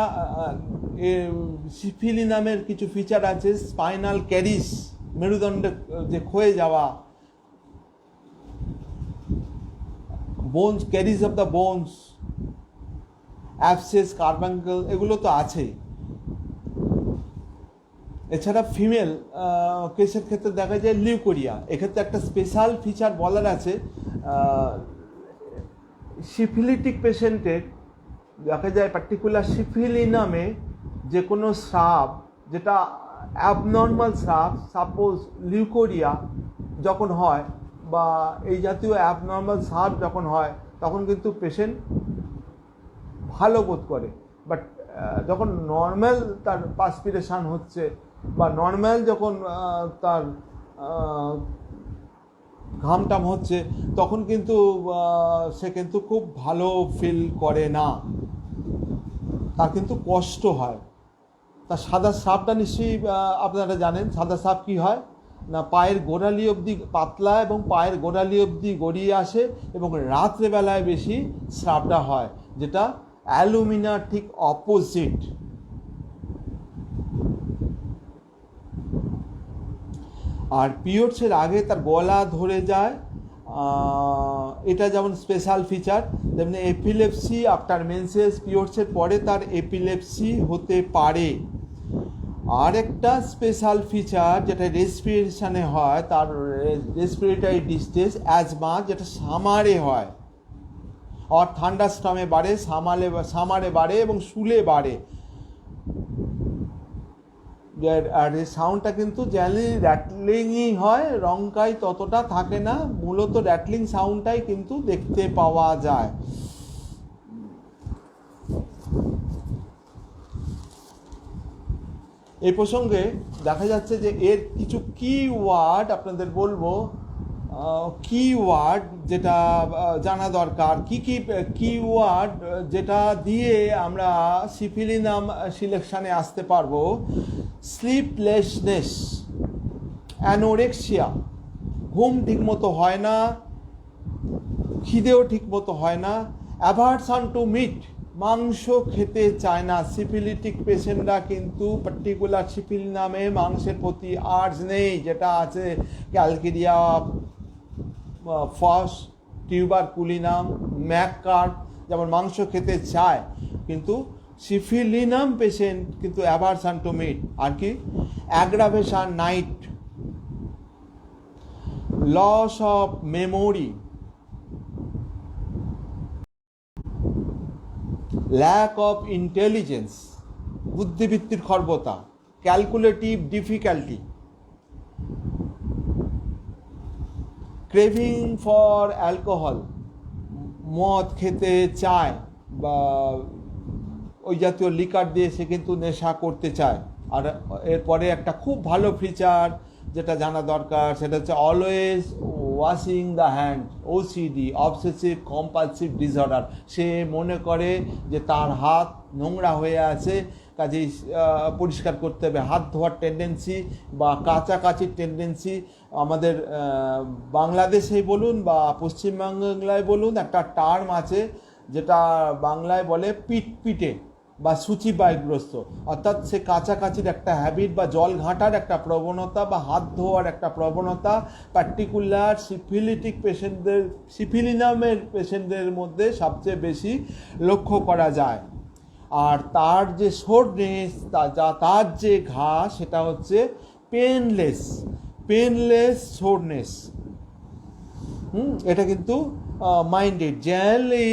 সিফিলি নামের কিছু ফিচার আছে, স্পাইনাল ক্যারিস, মেরুদণ্ডে যে ক্ষয়ে যাওয়া, bones caries of the bones, abscess, carbuncle, এগুলো তো আছেই। এছাড়া ফিমেল কেসের ক্ষেত্রে দেখা যায় লিউকোরিয়া। এক্ষেত্রে একটা স্পেশাল ফিচার বলার আছে, সিফিলিটিক পেশেন্টের দেখা যায় পার্টিকুলার সিফিলি নামে যে কোনো স্রাব, যেটা অ্যাবনর্মাল স্রাব, সাপোজ লিউকোরিয়া যখন হয় বা এই জাতীয় অ্যাবনর্মাল স্রাব যখন হয়, তখন কিন্তু পেশেন্ট ভালো বোধ করে। বাট যখন নর্মাল তার পাসপিরেশান হচ্ছে বা নর্মাল যখন তার ঘামটাম হচ্ছে, তখন কিন্তু সে কিন্তু খুব ভালো ফিল করে না, তার কিন্তু কষ্ট হয়। তা সাদা সাপটা নিশ্চয়ই আপনারা জানেন। সাদা সাপ কী হয় না, পায়ের গোড়ালি অবধি পাতলা এবং পায়ের গোড়ালি অবধি গড়িয়ে আসে এবং রাত্রেবেলায় বেশি স্রাবটা হয়, যেটা অ্যালুমিনার ঠিক অপোজিট। আর পিরিয়ডসের আগে তার গলা ধরে যায়, এটা যেমন স্পেশাল ফিচার। যেমন এপিলেপসি আফটার মেন্সেস, পিরিয়ডসের পরে তার এপিলেপসি হতে পারে। আর একটা স্পেশাল ফিচার যেটা রেসপিরেশনে হয়, তার রেসপিরেটরি ডিস্ট্রেস, অ্যাজমা, যেটা সামারে হয়, আর থান্ডারস্টর্মে বাড়ে, সামারে বাড়ে এবং শুলে বাড়ে। আর এই সাউন্ডটা কিন্তু জেনারেলি র্যাটলিংই হয়, রংকাই ততটা থাকে না, মূলত র্যাটলিং সাউন্ডটাই কিন্তু দেখতে পাওয়া যায়। এই প্রসঙ্গে দেখা যাচ্ছে যে এর কিছু কিওয়ার্ড আপনাদের বলবো, কিওয়ার্ড যেটা জানা দরকার। কি কি কিওয়ার্ড যেটা দিয়ে আমরা সিফিলি নাম সিলেকশানে আসতে পারবো? স্লিপলেসনেস, অ্যানোরেক্সিয়া, ঘুম ঠিকমতো হয় না, খিদেও ঠিকমতো হয় না, অ্যাভারশন টু মিট, মাংস খেতে চায় না। সিফিলিটিক পেশেন্টরা কিন্তু পার্টিকুলার সিফিলি নামে মাংসের প্রতি আর্জ নেই, যেটা আছে ক্যালকেরিয়া, ফস, টিউবারকুলিনাম, ম্যাককার্ড, যেমন মাংস খেতে চায়, কিন্তু সিফিলিনাম পেশেন্ট কিন্তু অ্যাভারশন টু মিট। আর কি aggravation night, loss of memory, lack of intelligence, বুদ্ধিবৃত্তির খর্বতা, calculative difficulty, craving for alcohol, মদ খেতে চায় বা ওই জাতীয় লিকার দিয়ে সে কিন্তু নেশা করতে চায়। আর এরপরে একটা খুব ভালো ফিচার যেটা জানা দরকার, সেটা হচ্ছে always washing the hand, OCD, obsessive compulsive disorder. সে মনে করে যে তার হাত নোংরা হয়ে আছে, কাজেই পরিষ্কার করতে হবে। হাত ধোয়ার টেন্ডেন্সি বা কাছাকাছির টেন্ডেন্সি আমাদের বাংলাদেশেই বলুন বা পশ্চিমবাংলায় বলুন, একটা টার্ম আছে যেটা বাংলায় বলে পিটপিটে বা সূচিবায়গ্রস্ত, অর্থাৎ সে কাছাকাছির একটা হ্যাবিট বা জল ঘাঁটার একটা প্রবণতা বা হাত ধোয়ার একটা প্রবণতা পার্টিকুলার সিফিলিটিক পেশেন্টদের, সিফিলিনামের পেশেন্টদের মধ্যে সবচেয়ে বেশি লক্ষ্য করা যায়। আর তার যে সোরনেস, তার যে ঘা, সেটা হচ্ছে পেনলেস সোরনেস। এটা কিন্তু মাইন্ডেড জেনারেলি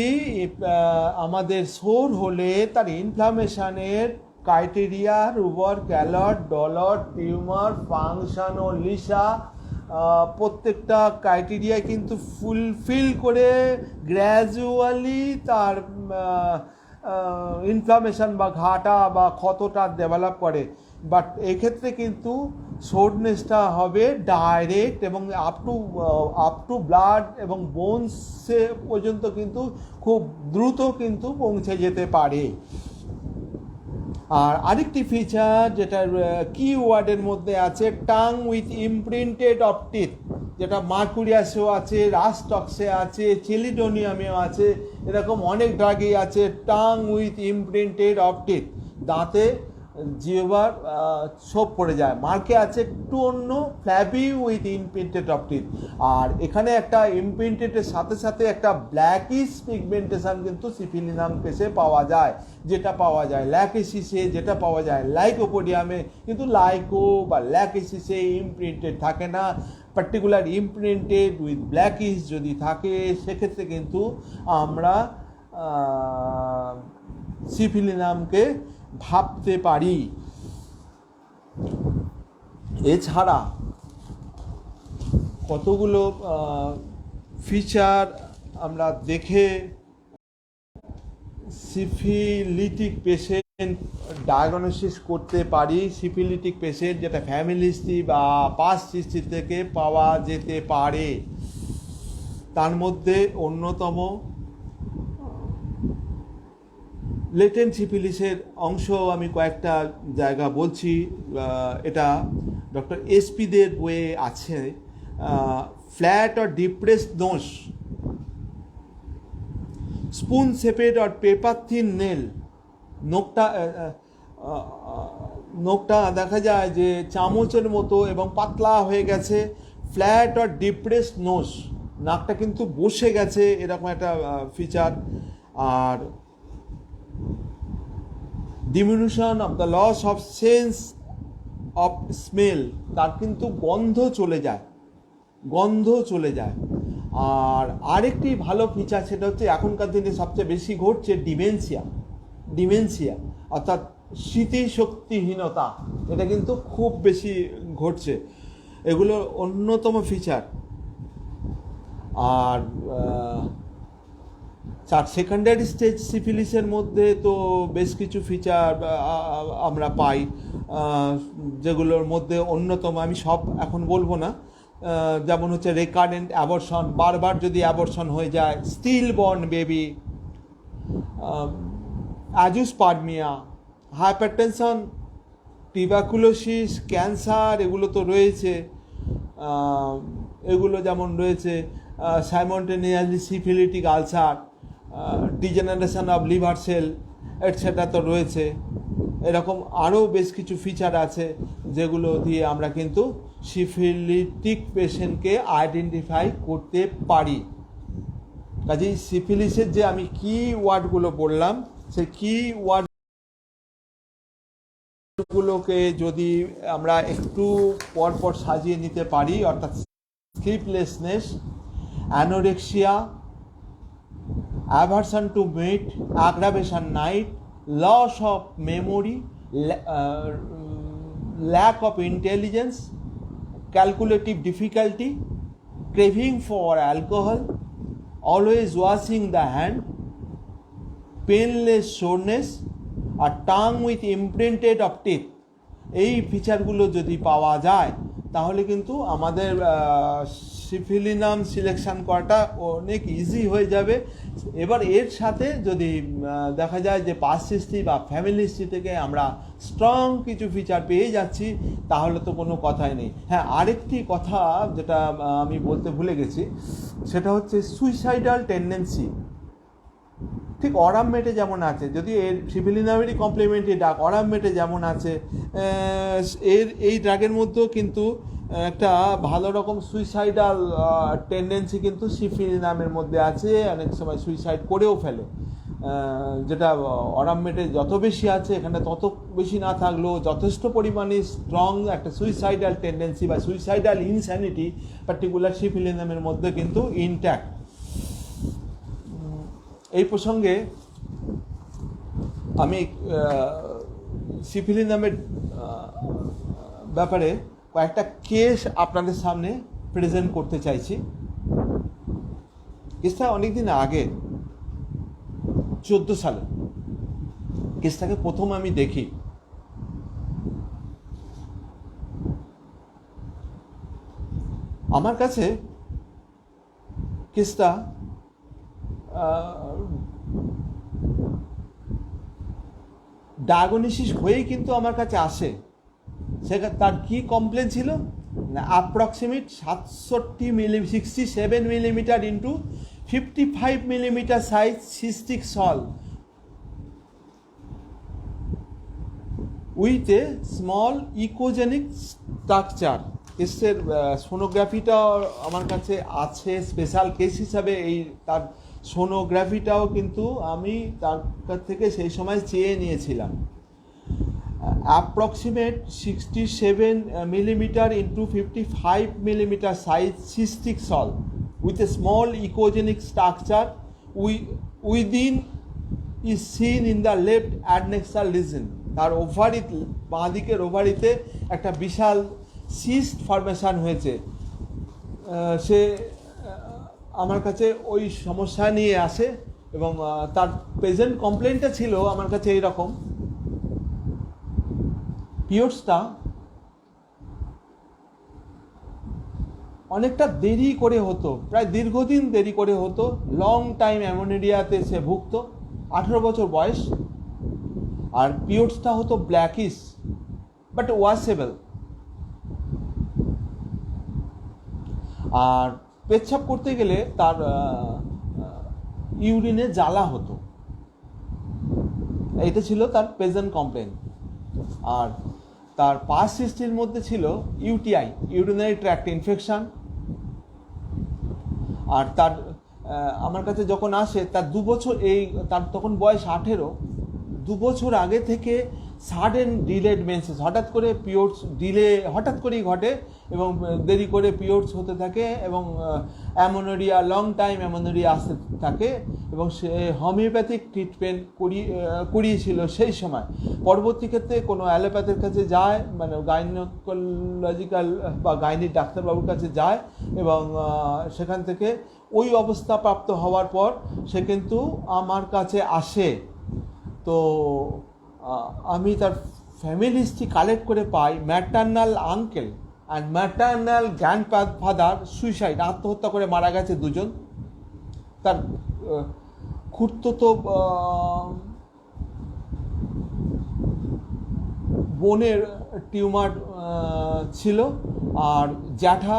আমাদের সোর হলে তার ইনফ্লামেশনের ক্রাইটেরিয়া রুবর ক্যালট ডলট টিউমার ফাংশন ও লিসা প্রত্যেকটা ক্রাইটেরিয়া কিন্তু ফুলফিল করে গ্র্যাজুয়ালি তার ইনফ্লামেশন বা ঘাটা বা ক্ষতটা ডেভেলপ করে। বাট এক্ষেত্রে কিন্তু সোরনেসটা হবে ডাইরেক্ট এবং আপ টু ব্লাড এবং বোনসে পর্যন্ত কিন্তু খুব দ্রুত কিন্তু পৌঁছে যেতে পারে। আর আরেকটি ফিচার যেটা কি ওয়ার্ডের মধ্যে আছে, টাং উইথ ইমপ্রিন্টেড অফ টিথ, যেটা মার্কুরিয়াসেও আছে, রাস্টক্সে আছে, চিলিডোনিয়ামেও আছে, এরকম অনেক ড্রাগেই আছে টাং উইথ ইমপ্রিন্টেড অফ টিথ, দাঁতে জিহ্বার ছোপ পড়ে যায়। মার্কে আছে একটু অন্য ফ্ল্যাবি উইথ ইমপ্রিন্টেড অফ টিথ। আর এখানে একটা ইমপ্রিন্টেডের সাথে সাথে একটা ব্ল্যাকিশ পিগমেন্টেশন কিন্তু সিফিলিনাম কেসে পাওয়া যায়, যেটা পাওয়া যায় ল্যাকেসিসে, যেটা পাওয়া যায় লাইকোপোডিয়ামে, কিন্তু লাইকো বা ল্যাকেসিসে ইমপ্রিন্টেড থাকে না। পার্টিকুলার ইমপ্রিন্টেড উইথ ব্ল্যাকিশ যদি থাকে সেক্ষেত্রে কিন্তু আমরা সিফিলিনামকে ভাবতে পারি। এছাড়া কতগুলো ফিচার আমরা দেখে সিফিলিটিক পেশেন্ট ডায়াগনোসিস করতে পারি। সিফিলিটিক পেশেন্ট যেটা ফ্যামিলি হিস্ট্রি বা পাস্ট হিস্ট্রি থেকে পাওয়া যেতে পারে, তার মধ্যে অন্যতম লেটেন্ট সিফিলিসের অংশ আমি কয়েকটা জায়গা বলছি। এটা ডক্টর এসপিদের বইয়ে আছে। Flat or depressed nose, spoon shaped or paper thin nail, নোকটা দেখা যায় যে চামচের মতো এবং পাতলা হয়ে গেছে। ফ্ল্যাট অর ডিপ্রেসড নোজ, নাকটা কিন্তু বসে গেছে, এরকম একটা ফিচার। আর diminution of the loss of sense of smell, তার কিন্তু গন্ধ চলে যায়। আর আরেকটি ভালো ফিচার সেটা হচ্ছে এখনকার দিনে সবচেয়ে বেশি ঘটছে ডিমেনশিয়া অর্থাৎ স্মৃতিশক্তিহীনতা, এটা কিন্তু খুব বেশি ঘটছে। এগুলো অন্যতম ফিচার। আর সেকেন্ডারি স্টেজ সিফিলিসের মধ্যে তো বেশ কিছু ফিচার আমরা পাই, যেগুলোর মধ্যে অন্যতম, আমি সব এখন বলবো না, যেমন হচ্ছে রেকারেন্ট অ্যাবর্শন, বারবার যদি অ্যাবর্শন হয়ে যায়, still born baby, azoospermia, hypertension, tuberculosis, cancer, এগুলো তো রয়েছে। এগুলো যেমন রয়েছে simultaneously syphilitic ulcer, degeneration of liver cell etcetera তো রয়েছে। এরকম আরও বেশ কিছু ফিচার আছে যেগুলো দিয়ে আমরা কিন্তু সিফিলিটিক পেশেন্টকে আইডেন্টিফাই করতে পারি। কাজেই সিফিলিসের যে আমি কি ওয়ার্ডগুলো বললাম, সেই কি ওয়ার্ডগুলোকে যদি আমরা একটু পরপর সাজিয়ে নিতে পারি, অর্থাৎ sleeplessness, anorexia, aversion to meat, aggravation night, loss of memory, lack of intelligence, calculative difficulty, craving for alcohol, always washing the hand, painless soreness, a tongue with imprinted of teeth, এই ফিচারগুলো যদি পাওয়া যায় তাহলে কিন্তু আমাদের সিফিলিনাম সিলেকশন করাটা অনেক easy হয়ে যাবে। এবার এর সাথে যদি দেখা যায় যে পাস্ট হিস্ট্রি বা ফ্যামিলি হিস্ট্রি থেকে আমরা স্ট্রং কিছু ফিচার পেয়ে যাচ্ছি, তাহলে তো কোনো কথাই নেই। হ্যাঁ, আরেকটি কথা যেটা আমি বলতে ভুলে গেছি, সেটা হচ্ছে সুইসাইডাল টেন্ডেন্সি। ঠিক অরামমেটে যেমন আছে, যদি এর সিফিলিনামেরই কমপ্লিমেন্টারি ড্রাগ অরামমেটে যেমন আছে, এই ড্রাগের মধ্যেও কিন্তু একটা ভালো রকম সুইসাইডাল টেন্ডেন্সি কিন্তু সিফিলিনামের মধ্যে আছে। অনেক সময় সুইসাইড করেও ফেলে, যেটা অরামমেটে যত বেশি আছে, এখানে তত বেশি না থাকলেও যথেষ্ট পরিমাণে স্ট্রং একটা সুইসাইডাল টেন্ডেন্সি বা সুইসাইডাল ইনস্যানিটি পার্টিকুলার সিফিলিনামের মধ্যে কিন্তু ইনট্যাক্ট। এই প্রসঙ্গে আমি সিফিলিনামের ব্যাপারে কয়েকটা কেস আপনাদের সামনে প্রেজেন্ট করতে চাইছি। কেসটা অনেকদিন আগে, 14 সালে কেসটাকে প্রথম আমি দেখি। আমার কাছে কেসটা ডায়াগনোসিস হয়েই কিন্তু আমার কাছে আসে। সেটা তার কি কমপ্লেন ছিল না, approximate 67 millimetre into 55 millimetre size cystic SOL with a small echogenic structure. কেসের সোনোগ্রাফিটা আমার কাছে আছে স্পেশাল কেস হিসাবে। এই তার সোনোগ্রাফিটাও কিন্তু আমি তার কাছ থেকে সেই সময় চেয়ে নিয়েছিলাম। Approximate 67 millimetre into 55 millimetre size cystic SOL with a small echogenic structure within is seen in the left adnexal region. তার ওভারিতে, বাঁ দিকের ওভারিতে একটা বিশাল সিস্ট ফরমেশন হয়েছে। সে আমার কাছে ওই সমস্যা নিয়ে আসে এবং তার প্রেজেন্ট কমপ্লেনটা ছিল আমার কাছে এইরকম: পিরিয়ডসটা অনেকটা দেরি করে হতো, প্রায় দীর্ঘদিন দেরি করে হতো। লং টাইম অ্যামেনোরিয়াতে সে ভুগত, 18 বছর বয়স। আর পিরিয়ডসটা হতো ব্ল্যাকিশ বাট ওয়াশেবল। আর পেচ্ছাপ করতে গেলে তার ইউরিনে জ্বালা হতো। এটা ছিল তার প্রেজেন্ট কমপ্লেন। আর তার পাস্ট হিস্ট্রির মধ্যে ছিল ইউটিআই, ইউরিনারি ট্র্যাক্ট ইনফেকশন। আর তার আমার কাছে যখন আসে তার 2 বছর, তার তখন বয়স 18, 2 বছর আগে থেকে সাডেন ডিলেড মেন্সেস, হঠাৎ করে পিরিয়ডস হঠাৎ করেই ঘটে এবং দেরি করে পিরিয়ডস হতে থাকে এবং অ্যামেনোরিয়া, লং টাইম অ্যামেনোরিয়া আসতে থাকে। এবং সে হোমিওপ্যাথিক ট্রিটমেন্ট করিয়েছিল সেই সময়। পরবর্তী ক্ষেত্রে কোনো অ্যালোপ্যাথের কাছে যায়, মানে গাইনোকোলজিক্যাল বা গাইনির ডাক্তারবাবুর কাছে যায় এবং সেখান থেকে ওই অবস্থা প্রাপ্ত হওয়ার পর সে কিন্তু আমার কাছে আসে। তো আমি তার ফ্যামিলি হিস্ট্রি কালেক্ট করে পাই। Maternal uncle and maternal grandfather suicide, আত্মহত্যা করে মারা গেছে দুজন। তার খুড়তুতো বোনের টিউমার ছিল আর জ্যাঠা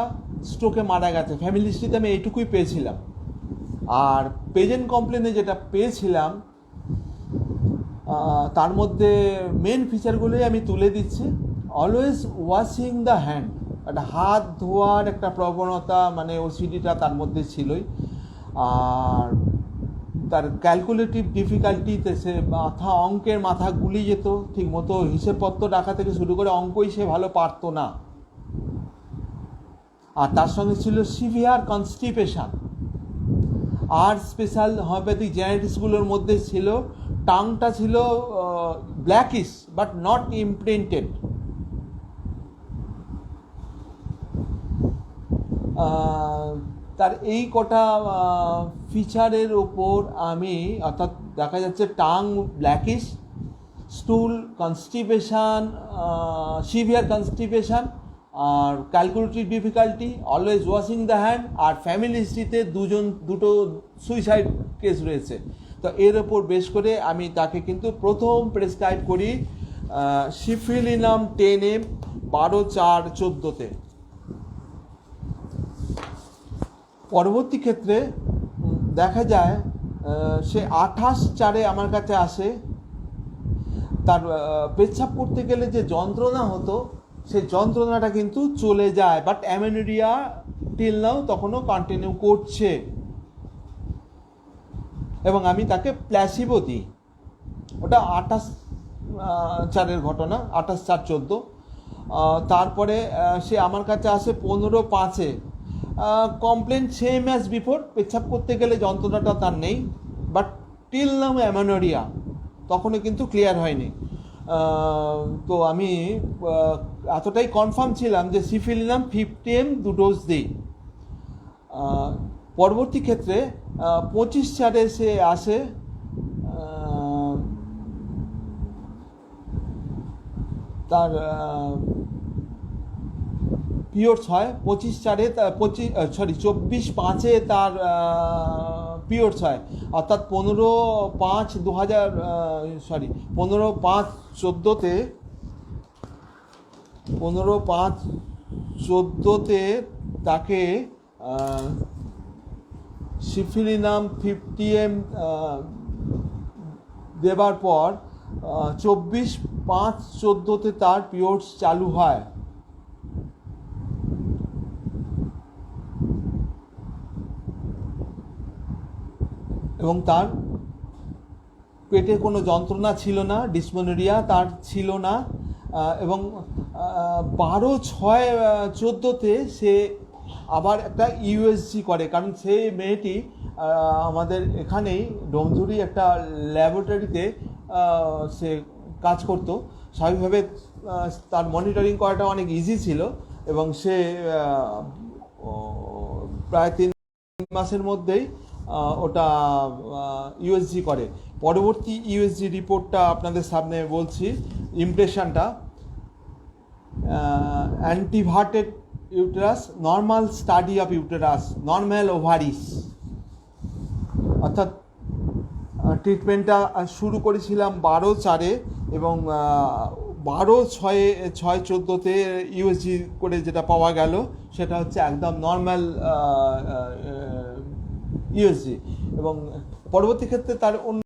স্ট্রোকে মারা গেছে। ফ্যামিলি হিস্ট্রিতে আমি এইটুকুই পেয়েছিলাম। আর প্রেজেন্ট কমপ্লেনে যেটা পেয়েছিলাম তার মধ্যে মেন ফিচারগুলোই আমি তুলে দিচ্ছি। অলওয়েজ ওয়াশিং দ্য হ্যান্ড, একটা হাত ধোয়ার একটা প্রবণতা, মানে ওসিডিটা তার মধ্যে ছিলই। আর তার ক্যালকুলেটিভ ডিফিকাল্টিতে সে অঙ্কের মাথা গুলি যেত, ঠিক মতো হিসেবপত্র রাখা থেকে শুরু করে অঙ্কই সে ভালো পারতো না। আর তার সঙ্গে ছিল সিভিয়ার কনস্টিপেশন। আর স্পেশাল হোমিওপ্যাথিক জেনেটিক্সগুলোর মধ্যে ছিল টাংটা ছিল ব্ল্যাকিশ বাট নট ইমপ্রিন্টেড। তার এই কটা ফিচারের ওপর আমি, অর্থাৎ দেখা যাচ্ছে tongue blackish, stool constipation, severe constipation, আর calculative difficulty, always washing the hand, আর ফ্যামিলি হিস্ট্রিতে দুটো সুইসাইড কেস রয়েছে। তো এর ওপর বেশ করে আমি তাকে কিন্তু প্রথম প্রেসক্রাইব করি সিফিলিনাম 10M 12/4/14-তে। পরবর্তী ক্ষেত্রে দেখা যায় সে 28/4 আমার কাছে আসে। তার পেচ্ছাপ করতে গেলে যে যন্ত্রণা হতো সেই যন্ত্রণাটা কিন্তু চলে যায়, বাট অ্যামেনোরিয়া টিল নাও তখনও কন্টিনিউ করছে এবং আমি তাকে প্ল্যাসিবো দিই। ওটা 28/4 ঘটনা, 28/4/14। তারপরে সে আমার কাছে আসে 15/5-এ। কমপ্লেন সেম অ্যাজ বিফোর, পেচ্ছাপ করতে গেলে যন্ত্রণাটা তার নেই। বাট টিল নাম অ্যামেনোরিয়া তখনও কিন্তু ক্লিয়ার হয়নি। তো আমি এতটাই কনফার্ম ছিলাম যে সিফিলিনাম 50 mg 2 ডোজ দিই। পরবর্তী ক্ষেত্রে 25/4 সে আসে, তার পিরিয়ডস হয় 25/4, 24/5 তার পিরিয়ডস হয়, অর্থাৎ 15/5/14তে 15/5/14তে তাকে সিফিলিনাম 50 mg দেবার পর 24/5/14তে তার পিরিয়ডস চালু হয়। এবং তার পেটে কোনো যন্ত্রণা ছিল না, ডিসমেনোরিয়া তার ছিল না। এবং 12/6/14তে সে আবার একটা ইউএসজি করে, কারণ সেই মেয়েটি আমাদের এখানেই ডোমজুরি একটা ল্যাবরেটরিতে সে কাজ করতো। স্বাভাবিকভাবে তার মনিটরিং করাটা অনেক ইজি ছিল এবং সে প্রায় 3 মাসের মধ্যেই ওটা ইউএসজি করে। পরবর্তী ইউএসজি রিপোর্টটা আপনাদের সামনে বলছি, ইমপ্রেশনটা। Anteverted uterus, normal study of uterus, normal ovaries, অর্থাৎ ট্রিটমেন্টটা শুরু করেছিলাম 12/4 এবং 12/6/14তে ইউএসজি করে যেটা পাওয়া গেল সেটা হচ্ছে একদম নর্মাল ইউএসজি। এবং পরবর্তী ক্ষেত্রে তার অন্য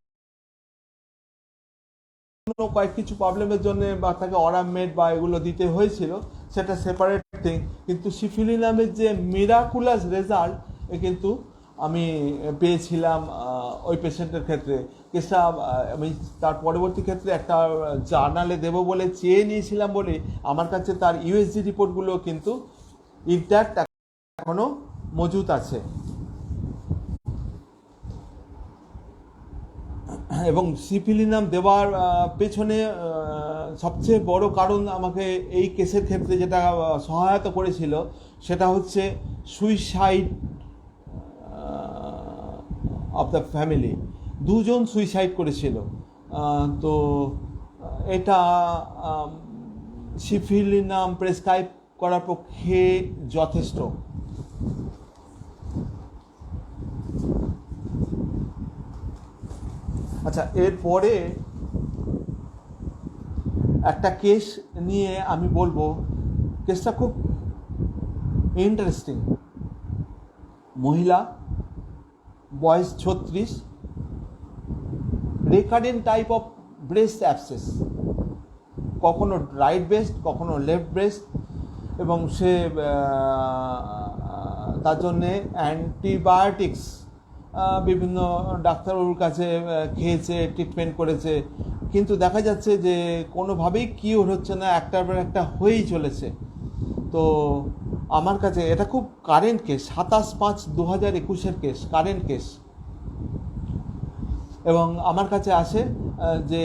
কয়েক কিছু প্রবলেমের জন্য বা তাকে অরামমেড বা এগুলো দিতে হয়েছিল, সেটা সেপারেট থিং। কিন্তু সিফিলিনামের যে মিরাকুলাস রেজাল্ট কিন্তু আমি পেয়েছিলাম ওই পেশেন্টের ক্ষেত্রে। কেসটা আমি তার পরবর্তী ক্ষেত্রে একটা জার্নালে দেবো বলে চেয়ে নিয়েছিলাম বলে আমার কাছে তার ইউএসজি রিপোর্টগুলো কিন্তু ইনট্যাক্ট এখনও মজুদ আছে। এবং সিফিলিনাম দেওয়ার পেছনে সবচেয়ে বড় কারণ আমাকে এই কেসের ক্ষেত্রে যেটা সহায়তা করেছিল সেটা হচ্ছে সুইসাইড অফ দ্য ফ্যামিলি। 2 জন সুইসাইড করেছিল। তো এটা সিফিলিনাম প্রেসক্রাইব করার পক্ষে যথেষ্ট। আচ্ছা, এরপরে একটা কেস নিয়ে আমি বলবো, কেসটা খুব ইন্টারেস্টিং। মহিলা, বয়স 36, recurrent type of breast abscess, কখনো রাইট ব্রেস্ট কখনো লেফট ব্রেস্ট, এবং সে তার জন্যে অ্যান্টিবায়োটিক্স বিভিন্ন ডাক্তারবাবুর কাছে খেয়েছে, ট্রিটমেন্ট করেছে, কিন্তু দেখা যাচ্ছে যে কোনোভাবেই কিওর হচ্ছে না, একটার পর একটা হয়েই চলেছে। তো আমার কাছে এটা খুব current case, 27/5/2021 case, current case. এবং আমার কাছে আসে যে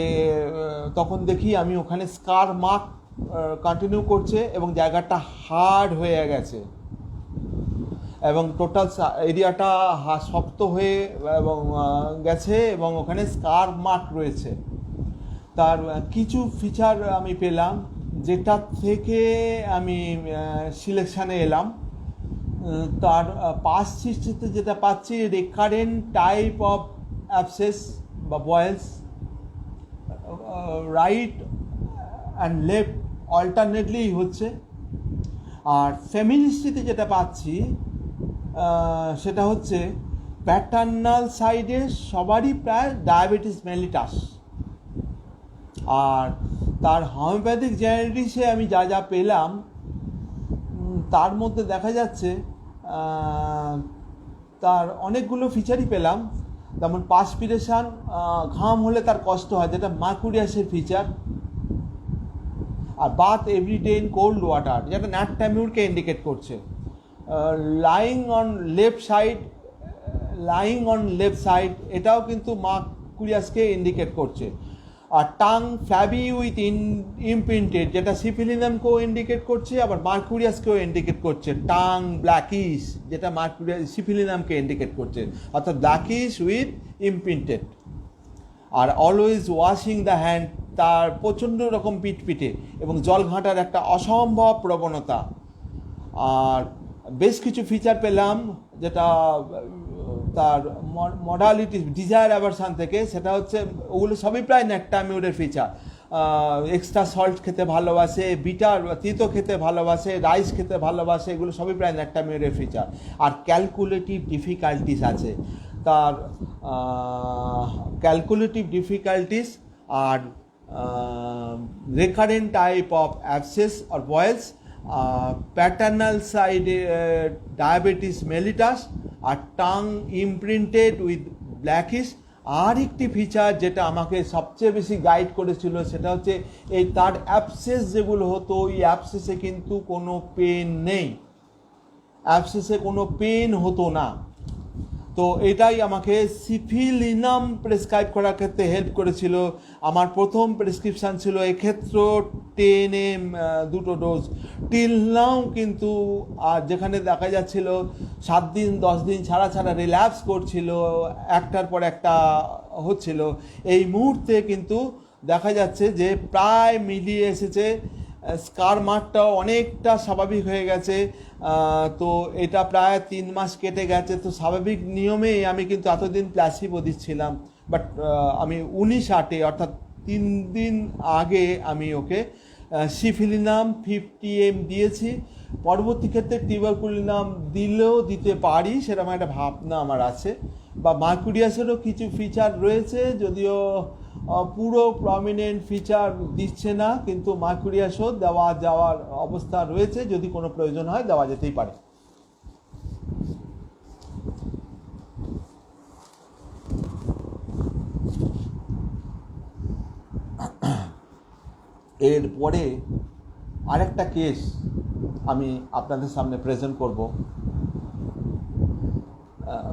তখন দেখি আমি ওখানে স্কার মার্ক কন্টিনিউ করছে এবং জায়গাটা হার্ড হয়ে গেছে এবং টোটাল এরিয়াটা শক্ত হয়ে এবং গেছে এবং ওখানে স্কার মার্ক রয়েছে। তার কিছু ফিচার আমি পেলাম, যেটা থেকে আমি সিলেকশানে এলাম। তার পাস্ট হিস্ট্রিতে যেটা পাচ্ছি, রেকারেন্ট টাইপ অফ অ্যাবসেস বা বয়েলস, রাইট অ্যান্ড লেফট অল্টারনেটলি হচ্ছে। আর ফ্যামিলি হিস্ট্রিতে যেটা পাচ্ছি সেটা হচ্ছে প্যাটার্নাল সাইডে সবারই প্রায় ডায়াবেটিস মেলিটাস। আর তার হোমিওপ্যাথিক জেনেটিক্সে আমি যা যা পেলাম তার মধ্যে দেখা যাচ্ছে তার অনেকগুলো ফিচারই পেলাম, যেমন পাসপিরেশন, ঘাম হলে তার কষ্ট হয়, যেটা মার্কুরিয়াসের ফিচার। আর bath everyday in cold water, যেটা ন্যাট্যামিউরকে ইন্ডিকেট করছে। Lying on left side, lying on left side, এটাও কিন্তু মার্কুরিয়াসকে ইন্ডিকেট করছে। আর টাং ফ্ল্যাবি উইথ ইমপ্রিন্টেড, যেটা সিফিলিনামকেও ইন্ডিকেট করছে, আবার মার্কুরিয়াসকেও ইন্ডিকেট করছে। টাং ব্ল্যাকিশ, যেটা মার্কুরিয়াস সিফিলিনামকে ইন্ডিকেট করছে, অর্থাৎ ব্ল্যাকিশ উইথ ইমপ্রিন্টেড। আর অলওয়েজ ওয়াশিং দ্য হ্যান্ড, তার প্রচণ্ড রকম পিটপিটে এবং জল ঘাঁটার একটা অসম্ভব প্রবণতা। আর বেশ কিছু ফিচার পেলাম যেটা তার মডালিটি ডিজায়ার অ্যাভারশন থেকে, সেটা হচ্ছে ওগুলো সবই প্রায় ন্যাক্টামিউরের ফিচার। এক্সট্রা সল্ট খেতে ভালোবাসে, বিটার তিতো খেতে ভালোবাসে, রাইস খেতে ভালোবাসে, এগুলো সবই প্রায় ন্যাক্টামিউরের ফিচার। আর ক্যালকুলেটিভ ডিফিকাল্টিস আছে তার, ক্যালকুলেটিভ ডিফিকাল্টিস আর recurrent type of abscess or boils, paternal side diabetes mellitus, আর টাং ইমপ্রিন্টেড উইথ ব্ল্যাকিশ। আর একটি ফিচার যেটা আমাকে সবচেয়ে বেশি গাইড করেছিল সেটা হচ্ছে এই তার অ্যাবসেস যেগুলো হতো, ওই অ্যাবসেসে কিন্তু কোনো পেন নেই, অ্যাবসেসে কোনো পেন হতো না। তো এটাই আমাকে সিফিলিনাম প্রেসক্রাইব করার ক্ষেত্রে হেল্প করেছিল। আমার প্রথম প্রেসক্রিপশান ছিল এক্ষেত্রে 10 2 ডোজ টিল নাও, কিন্তু আর যেখানে দেখা যাচ্ছিল 7 দিন 10 দিন ছাড়া ছাড়া রিল্যাপস করছিল, একটার পর একটা হচ্ছিল, এই মুহূর্তে কিন্তু দেখা যাচ্ছে যে প্রায় মিলিয়ে এসেছে, স্কার মার্কটাও অনেকটা স্বাভাবিক হয়ে গেছে। তো এটা প্রায় 3 মাস কেটে গেছে। তো স্বাভাবিক নিয়মেই আমি কিন্তু এতদিন প্ল্যাসিবো দিচ্ছিলাম, বাট আমি 19/8 অর্থাৎ 3 দিন আগে আমি ওকে সিফিলিনাম 50 দিয়েছি। পরবর্তী ক্ষেত্রে টিউবারকুলিনাম দিলেও দিতে পারি, সেরকম একটা ভাবনা আমার আছে। বা মার্কুরিয়াসেরও কিছু ফিচার রয়েছে, যদিও পুরো প্রমিনেন্ট ফিচার দিচ্ছে না, কিন্তু মার্কুরিয়াসও দেওয়া যাওয়ার অবস্থা রয়েছে, যদি কোনো প্রয়োজন হয় দেওয়া যেতেই পারে। এরপরে আরেকটা কেস আমি আপনাদের সামনে প্রেজেন্ট করব।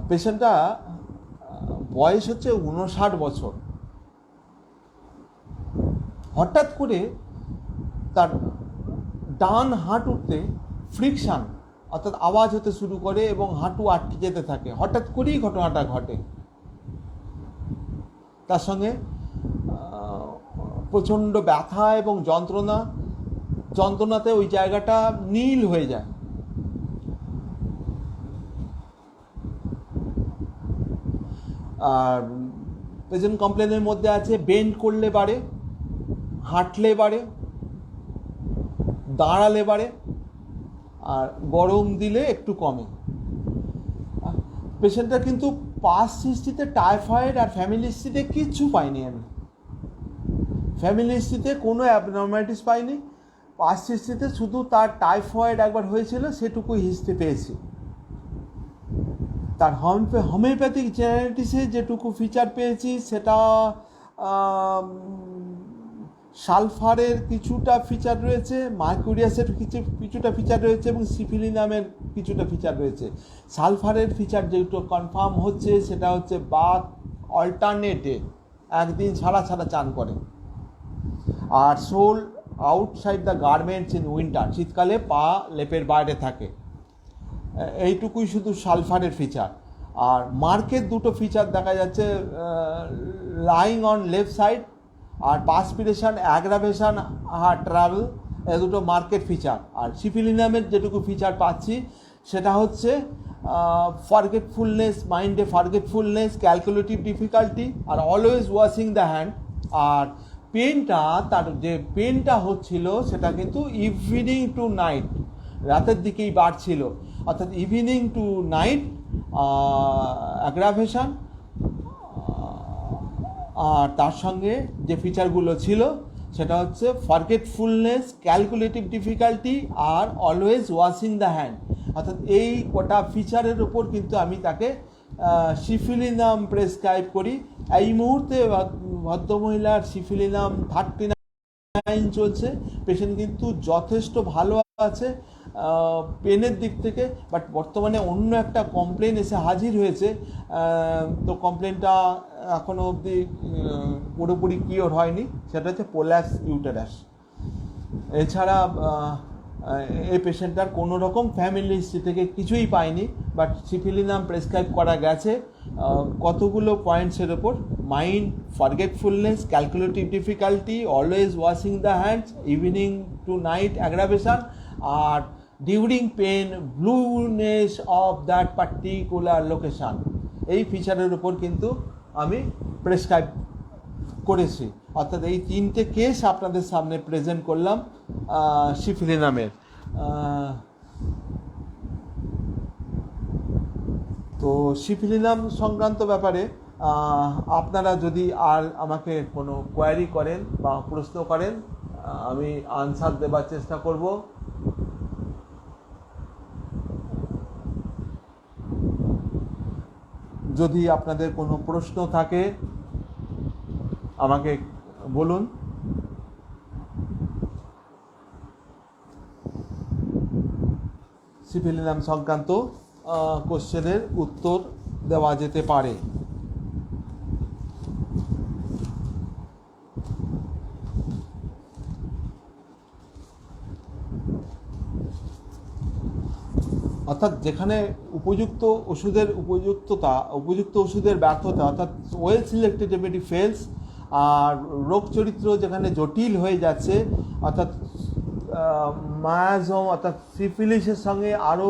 পেশেন্টটা বয়স হচ্ছে 59 বছর। হঠাৎ করে তার ডান হাঁটুতে ফ্রিকশান অর্থাৎ আওয়াজ হতে শুরু করে এবং হাঁটু আটকে যেতে থাকে। হঠাৎ করেই ঘটনাটা ঘটে। তার সঙ্গে প্রচণ্ড ব্যথা এবং যন্ত্রণাতে ওই জায়গাটা নীল হয়ে যায়। আর পেশেন্ট কমপ্লেনের মধ্যে আছে বেন্ড করলে বাড়ে, হাঁটলে বাড়ে, দাঁড়ালে বাড়ে, আর গরম দিলে একটু কমে। পেশেন্টটা কিন্তু পাস্ট হিস্ট্রিতে টাইফয়েড আর ফ্যামিলি হিস্ট্রিতে কিচ্ছু পাইনি আমি। ফ্যামিলি হিস্ট্রিতে কোনো অ্যাবনর্মালিটিস পাইনি। পাস্ট হিস্ট্রিতে শুধু তার টাইফয়েড একবার হয়েছিল, সেটুকু হিস্ট্রি পেয়েছি। তার হোমিওপ্যাথিক জেনারেটিসে যেটুকু ফিচার পেয়েছি সেটা সালফারের কিছুটা ফিচার রয়েছে, মার্কুরিয়াসের কিছুটা ফিচার রয়েছে এবং সিফিলিনামের কিছুটা ফিচার রয়েছে। সালফারের ফিচার যেটা কনফার্ম হচ্ছে সেটা হচ্ছে বাথ অল্টারনেটে, একদিন ছাড়া ছাড়া চান করে। আর sole outside the garments in winter, শীতকালে পা লেপের বাইরে থাকে। এইটুকুই শুধু সালফারের ফিচার। আর মার্কের দুটো ফিচার দেখা যাচ্ছে, লাইং অন লেফট সাইড আর পাসপিরেশন, অ্যাগ্রাভেশন আর ট্রাভেল, এ দুটো মার্কেট ফিচার। আর সিফিলিনামের যেটুকু ফিচার পাচ্ছি সেটা হচ্ছে ফরগেটফুলনেস, মাইন্ডে ফরগেটফুলনেস, ক্যালকুলেটিভ ডিফিকাল্টি আর অলওয়েজ ওয়াশিং দ্য হ্যান্ড। আর পেনটা, তার যে পেনটা হচ্ছিল সেটা কিন্তু ইভিনিং টু নাইট, রাতের দিকেই বাড়ছিল, অর্থাৎ ইভিনিং টু নাইট অ্যাগ্রাভেশন। আর তার সঙ্গে যে ফিচারগুলো ছিল সেটা হচ্ছে ফরগেটফুলনেস, ক্যালকুলেটিভ ডিফিকাল্টি আর অলওয়েজ ওয়াশিং দ্য হ্যান্ড। অর্থাৎ এই কটা ফিচারের উপর কিন্তু আমি তাকে সিফিলিনাম প্রেসক্রাইব করি। এই মুহূর্তে ভদ্রমহিলার সিফিলিনাম 39 চলছে। পেশেন্ট কিন্তু যথেষ্ট ভালো আছে, পেনের দিক থেকে, বাট বর্তমানে অন্য একটা কমপ্লেন এসে হাজির হয়েছে। তো কমপ্লেনটা এখনও অবধি পুরোপুরি কিওর হয়নি, সেটা হচ্ছে পোলাস ইউটেরাস। এছাড়া এই পেশেন্টটার কোনো রকম ফ্যামিলি হিস্ট্রি থেকে কিছুই পায়নি, বাট সিফিলিনাম প্রেসক্রাইব করা গেছে কতগুলো পয়েন্টসের ওপর: mind, forgetfulness, calculative difficulty, always washing the hands, evening to night aggravation, আর during pain blueness of that particular location. এই ফিচারের উপর কিন্তু আমি প্রেসক্রাইব করেছি। অর্থাৎ এই 3টে কেস আপনাদের সামনে প্রেজেন্ট করলাম সিফিলিনামের। তো সিফিলিনাম সংক্রান্ত ব্যাপারে আপনারা যদি আর আমাকে কোনো কোয়ারি করেন বা প্রশ্ন করেন, আমি আনসার দেবার চেষ্টা করব। যদি আপনাদের কোনো প্রশ্ন থাকে আমাকে বলুন। সিফিলিনাম সংক্রান্ত কোশ্চেনের উত্তর দেওয়া যেতে পারে। অর্থাৎ যেখানে উপযুক্ত ওষুধের উপযুক্ত ওষুধের ব্যর্থতা, অর্থাৎ ওয়েল সিলেক্টেড রেমেডি ফেলস, আর রোগ চরিত্র যেখানে জটিল হয়ে যাচ্ছে, অর্থাৎ মায়াজম, অর্থাৎ সিফিলিসের সঙ্গে আরও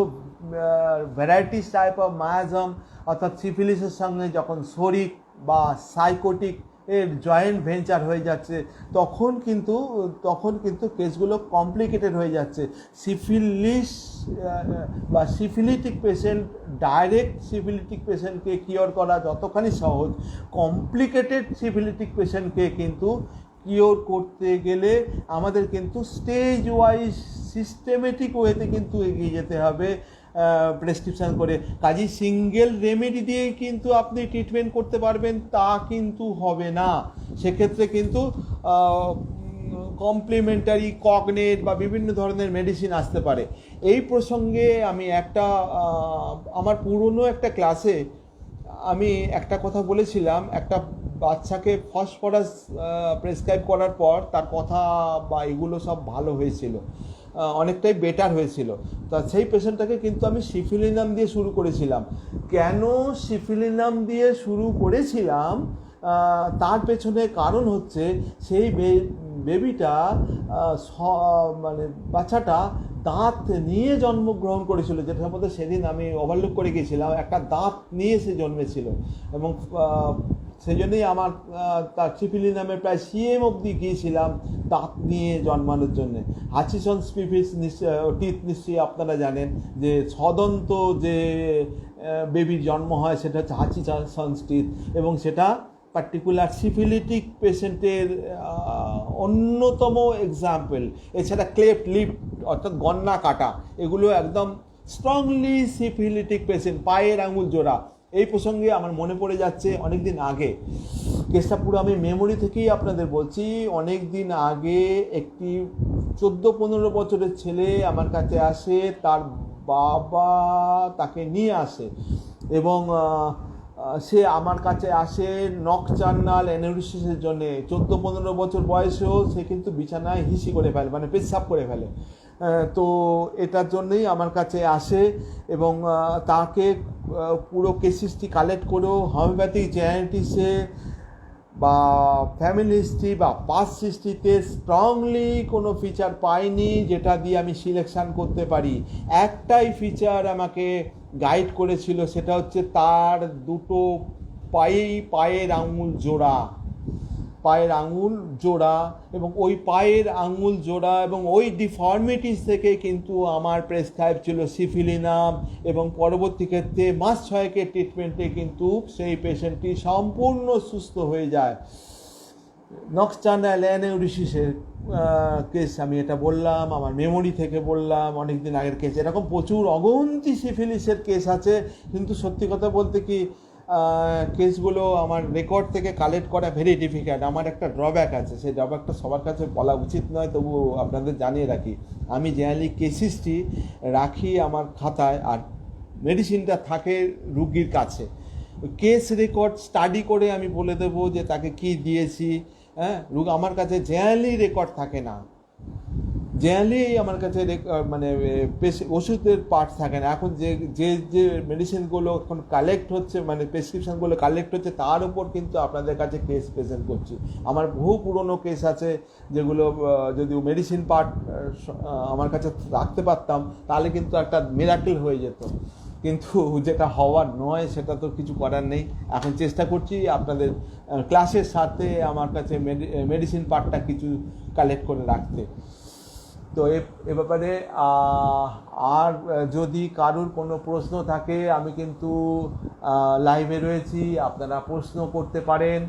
ভ্যারাইটিস টাইপ অফ মায়াজম, অর্থাৎ সিফিলিসের সঙ্গে যখন শরিক বা সাইকোটিক এর জয়েন্ট ভেঞ্চার হয়ে যাচ্ছে, তখন কিন্তু কেসগুলো কমপ্লিকেটেড হয়ে যাচ্ছে। সিফিলিস বা সিফিলিটিক পেশেন্ট, ডাইরেক্ট সিফিলিটিক পেশেন্টকে কিওর করা যতখানি সহজ, কমপ্লিকেটেড সিফিলিটিক পেশেন্টকে কিন্তু কিওর করতে গেলে আমাদের কিন্তু স্টেজ ওয়াইজ সিস্টেমেটিক ওয়েতে কিন্তু এগিয়ে যেতে হবে প্রেসক্রিপশান করে। কাজেই সিঙ্গেল রেমেডি দিয়ে কিন্তু আপনি ট্রিটমেন্ট করতে পারবেন তা কিন্তু হবে না। সেক্ষেত্রে কিন্তু কমপ্লিমেন্টারি, কগনেট বা বিভিন্ন ধরনের মেডিসিন আসতে পারে। এই প্রসঙ্গে আমি আমার পুরনো একটা ক্লাসে আমি একটা কথা বলেছিলাম। একটা বাচ্চাকে ফসফরাস প্রেসক্রাইব করার পর তার কথা বা এগুলো সব ভালো হয়েছিল, অনেকটাই বেটার হয়েছিল। তা সেই পেশেন্টটাকে কিন্তু আমি সিফিলিনাম দিয়ে শুরু করেছিলাম। কেন সিফিলিনাম দিয়ে শুরু করেছিলাম তার পেছনে কারণ হচ্ছে সেই বেবিটা মানে বাচ্চাটা দাঁত নিয়ে জন্মগ্রহণ করেছিল, যেটার মধ্যে সেদিন আমি ওভারলুক করে গিয়েছিলাম। একটা দাঁত নিয়ে সে জন্মেছিল এবং সেই জন্যই আমার তার সিফিলিনামে প্রায় সিএম অবধি গিয়েছিলাম দাঁত নিয়ে জন্মানোর জন্যে। হাচিসন স্পিফিস টিথ নিশ্চয়ই আপনারা জানেন যে ছদন্ত যে বেবির জন্ম হয় সেটা হচ্ছে হাচিসন টিথ, এবং সেটা পার্টিকুলার সিফিলিটিক পেশেন্টের অন্যতম এক্সাম্পল। এছাড়া ক্লেফট লিপ অর্থাৎ গন্না কাটা, এগুলো একদম স্ট্রংলি সিফিলিটিক পেশেন্ট। পায়ের আঙুল জোড়া, এই প্রসঙ্গে আমার মনে পড়ে যাচ্ছে অনেক দিন আগে, কেসটা পুরো আমি মেমোরি থেকেই আপনাদের বলছি। অনেক দিন আগে একটি 14-15 বছরের ছেলে আমার কাছে আসে, তার বাবা তাকে নিয়ে আসে এবং সে আমার কাছে আসে নকটার্নাল অ্যানেউরিসিসের জন্যে। 14-15 বছর বয়সেও সে কিন্তু বিছানায় হিসি করে ফেলে, মানে পেচ্ছাপ করে ফেলে। তো এটার জন্যই আমার কাছে আসে এবং তাকে পুরো কেস হিস্ট্রি কালেক্ট করেও হোমিওপ্যাথিক জেনেটিক্সে বা ফ্যামিলি হিস্ট্রি বা পাস্ট হিস্ট্রিতে স্ট্রংলি কোনো ফিচার পাইনি যেটা দিয়ে আমি সিলেকশান করতে পারি। একটাই ফিচার আমাকে গাইড করেছিল, সেটা হচ্ছে তার দুটো পায়ের আঙুল জোড়া, এবং ওই পায়ের আঙুল জোড়া এবং ওই ডিফর্মিটিস থেকে কিন্তু আমার প্রেসক্রাইব ছিল সিফিলিনাম, এবং পরবর্তী ক্ষেত্রে মাস 6 ট্রিটমেন্টে কিন্তু সেই পেশেন্টটি সম্পূর্ণ সুস্থ হয়ে যায়। নকটার্নাল অ্যানেউরিসিসের কেস আমি এটা বললাম, আমার মেমোরি থেকে বললাম, অনেক দিন আগের কেস। এরকম প্রচুর অগন্তি সিফিলিসের কেস আছে, কিন্তু সত্যি কথা বলতে কি কেসগুলো আমার রেকর্ড থেকে কালেক্ট করা ভেরি ডিফিকাল্ট। আমার একটা ড্রব্যাক আছে, সেই ড্রব্যাকটা সবার কাছে বলা উচিত নয়, তবু আপনাদের জানিয়ে রাখি। আমি জেনারেলি কেস হিস্ট্রি রাখি আমার খাতায়, আর মেডিসিনটা থাকে রুগীর কাছে। কেস রেকর্ড স্টাডি করে আমি বলে দেবো যে তাকে কি দিয়েছি। হ্যাঁ, আমার কাছে জেনারেলি রেকর্ড থাকে না, জেনারেলি আমার কাছে মানে ওষুধের পার্ট থাকে না। এখন যে যে যে মেডিসিনগুলো এখন কালেক্ট হচ্ছে, মানে প্রেসক্রিপশানগুলো কালেক্ট হচ্ছে, তার উপর কিন্তু আপনাদের কাছে কেস প্রেজেন্ট করছি। আমার বহু পুরনো কেস আছে যেগুলো যদি মেডিসিন পার্ট আমার কাছে রাখতে পারতাম তাহলে কিন্তু একটা মিরাকেল হয়ে যেত, কিন্তু যেটা হওয়ার নয় সেটা তো কিছু করার নেই। এখন চেষ্টা করছি আপনাদের ক্লাসের সাথে আমার কাছে মেডিসিন পার্টটা কিছু কালেক্ট করে রাখতে। তো এ ব্যাপারে আর যদি কারুর কোনো প্রশ্ন থাকে, আমি কিন্তু লাইভে রয়েছি, আপনারা প্রশ্ন করতে পারেন।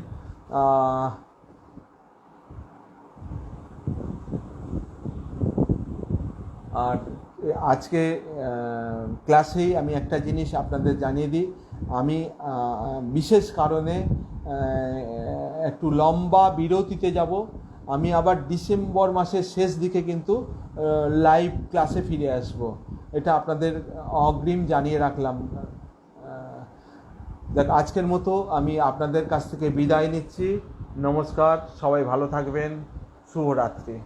আর আজকে ক্লাসেই আমি একটা জিনিস আপনাদের জানিয়ে দিই, আমি বিশেষ কারণে একটু লম্বা বিরতিতে যাব। আমি আবার ডিসেম্বর মাসের শেষ দিকে কিন্তু লাইভ ক্লাসে ফিরে আসব, এটা আপনাদের অগ্রিম জানিয়ে রাখলাম। দেখ, আজকের মতো আমি আপনাদের কাছ থেকে বিদায় নিচ্ছি। নমস্কার, সবাই ভালো থাকবেন, শুভরাত্রি।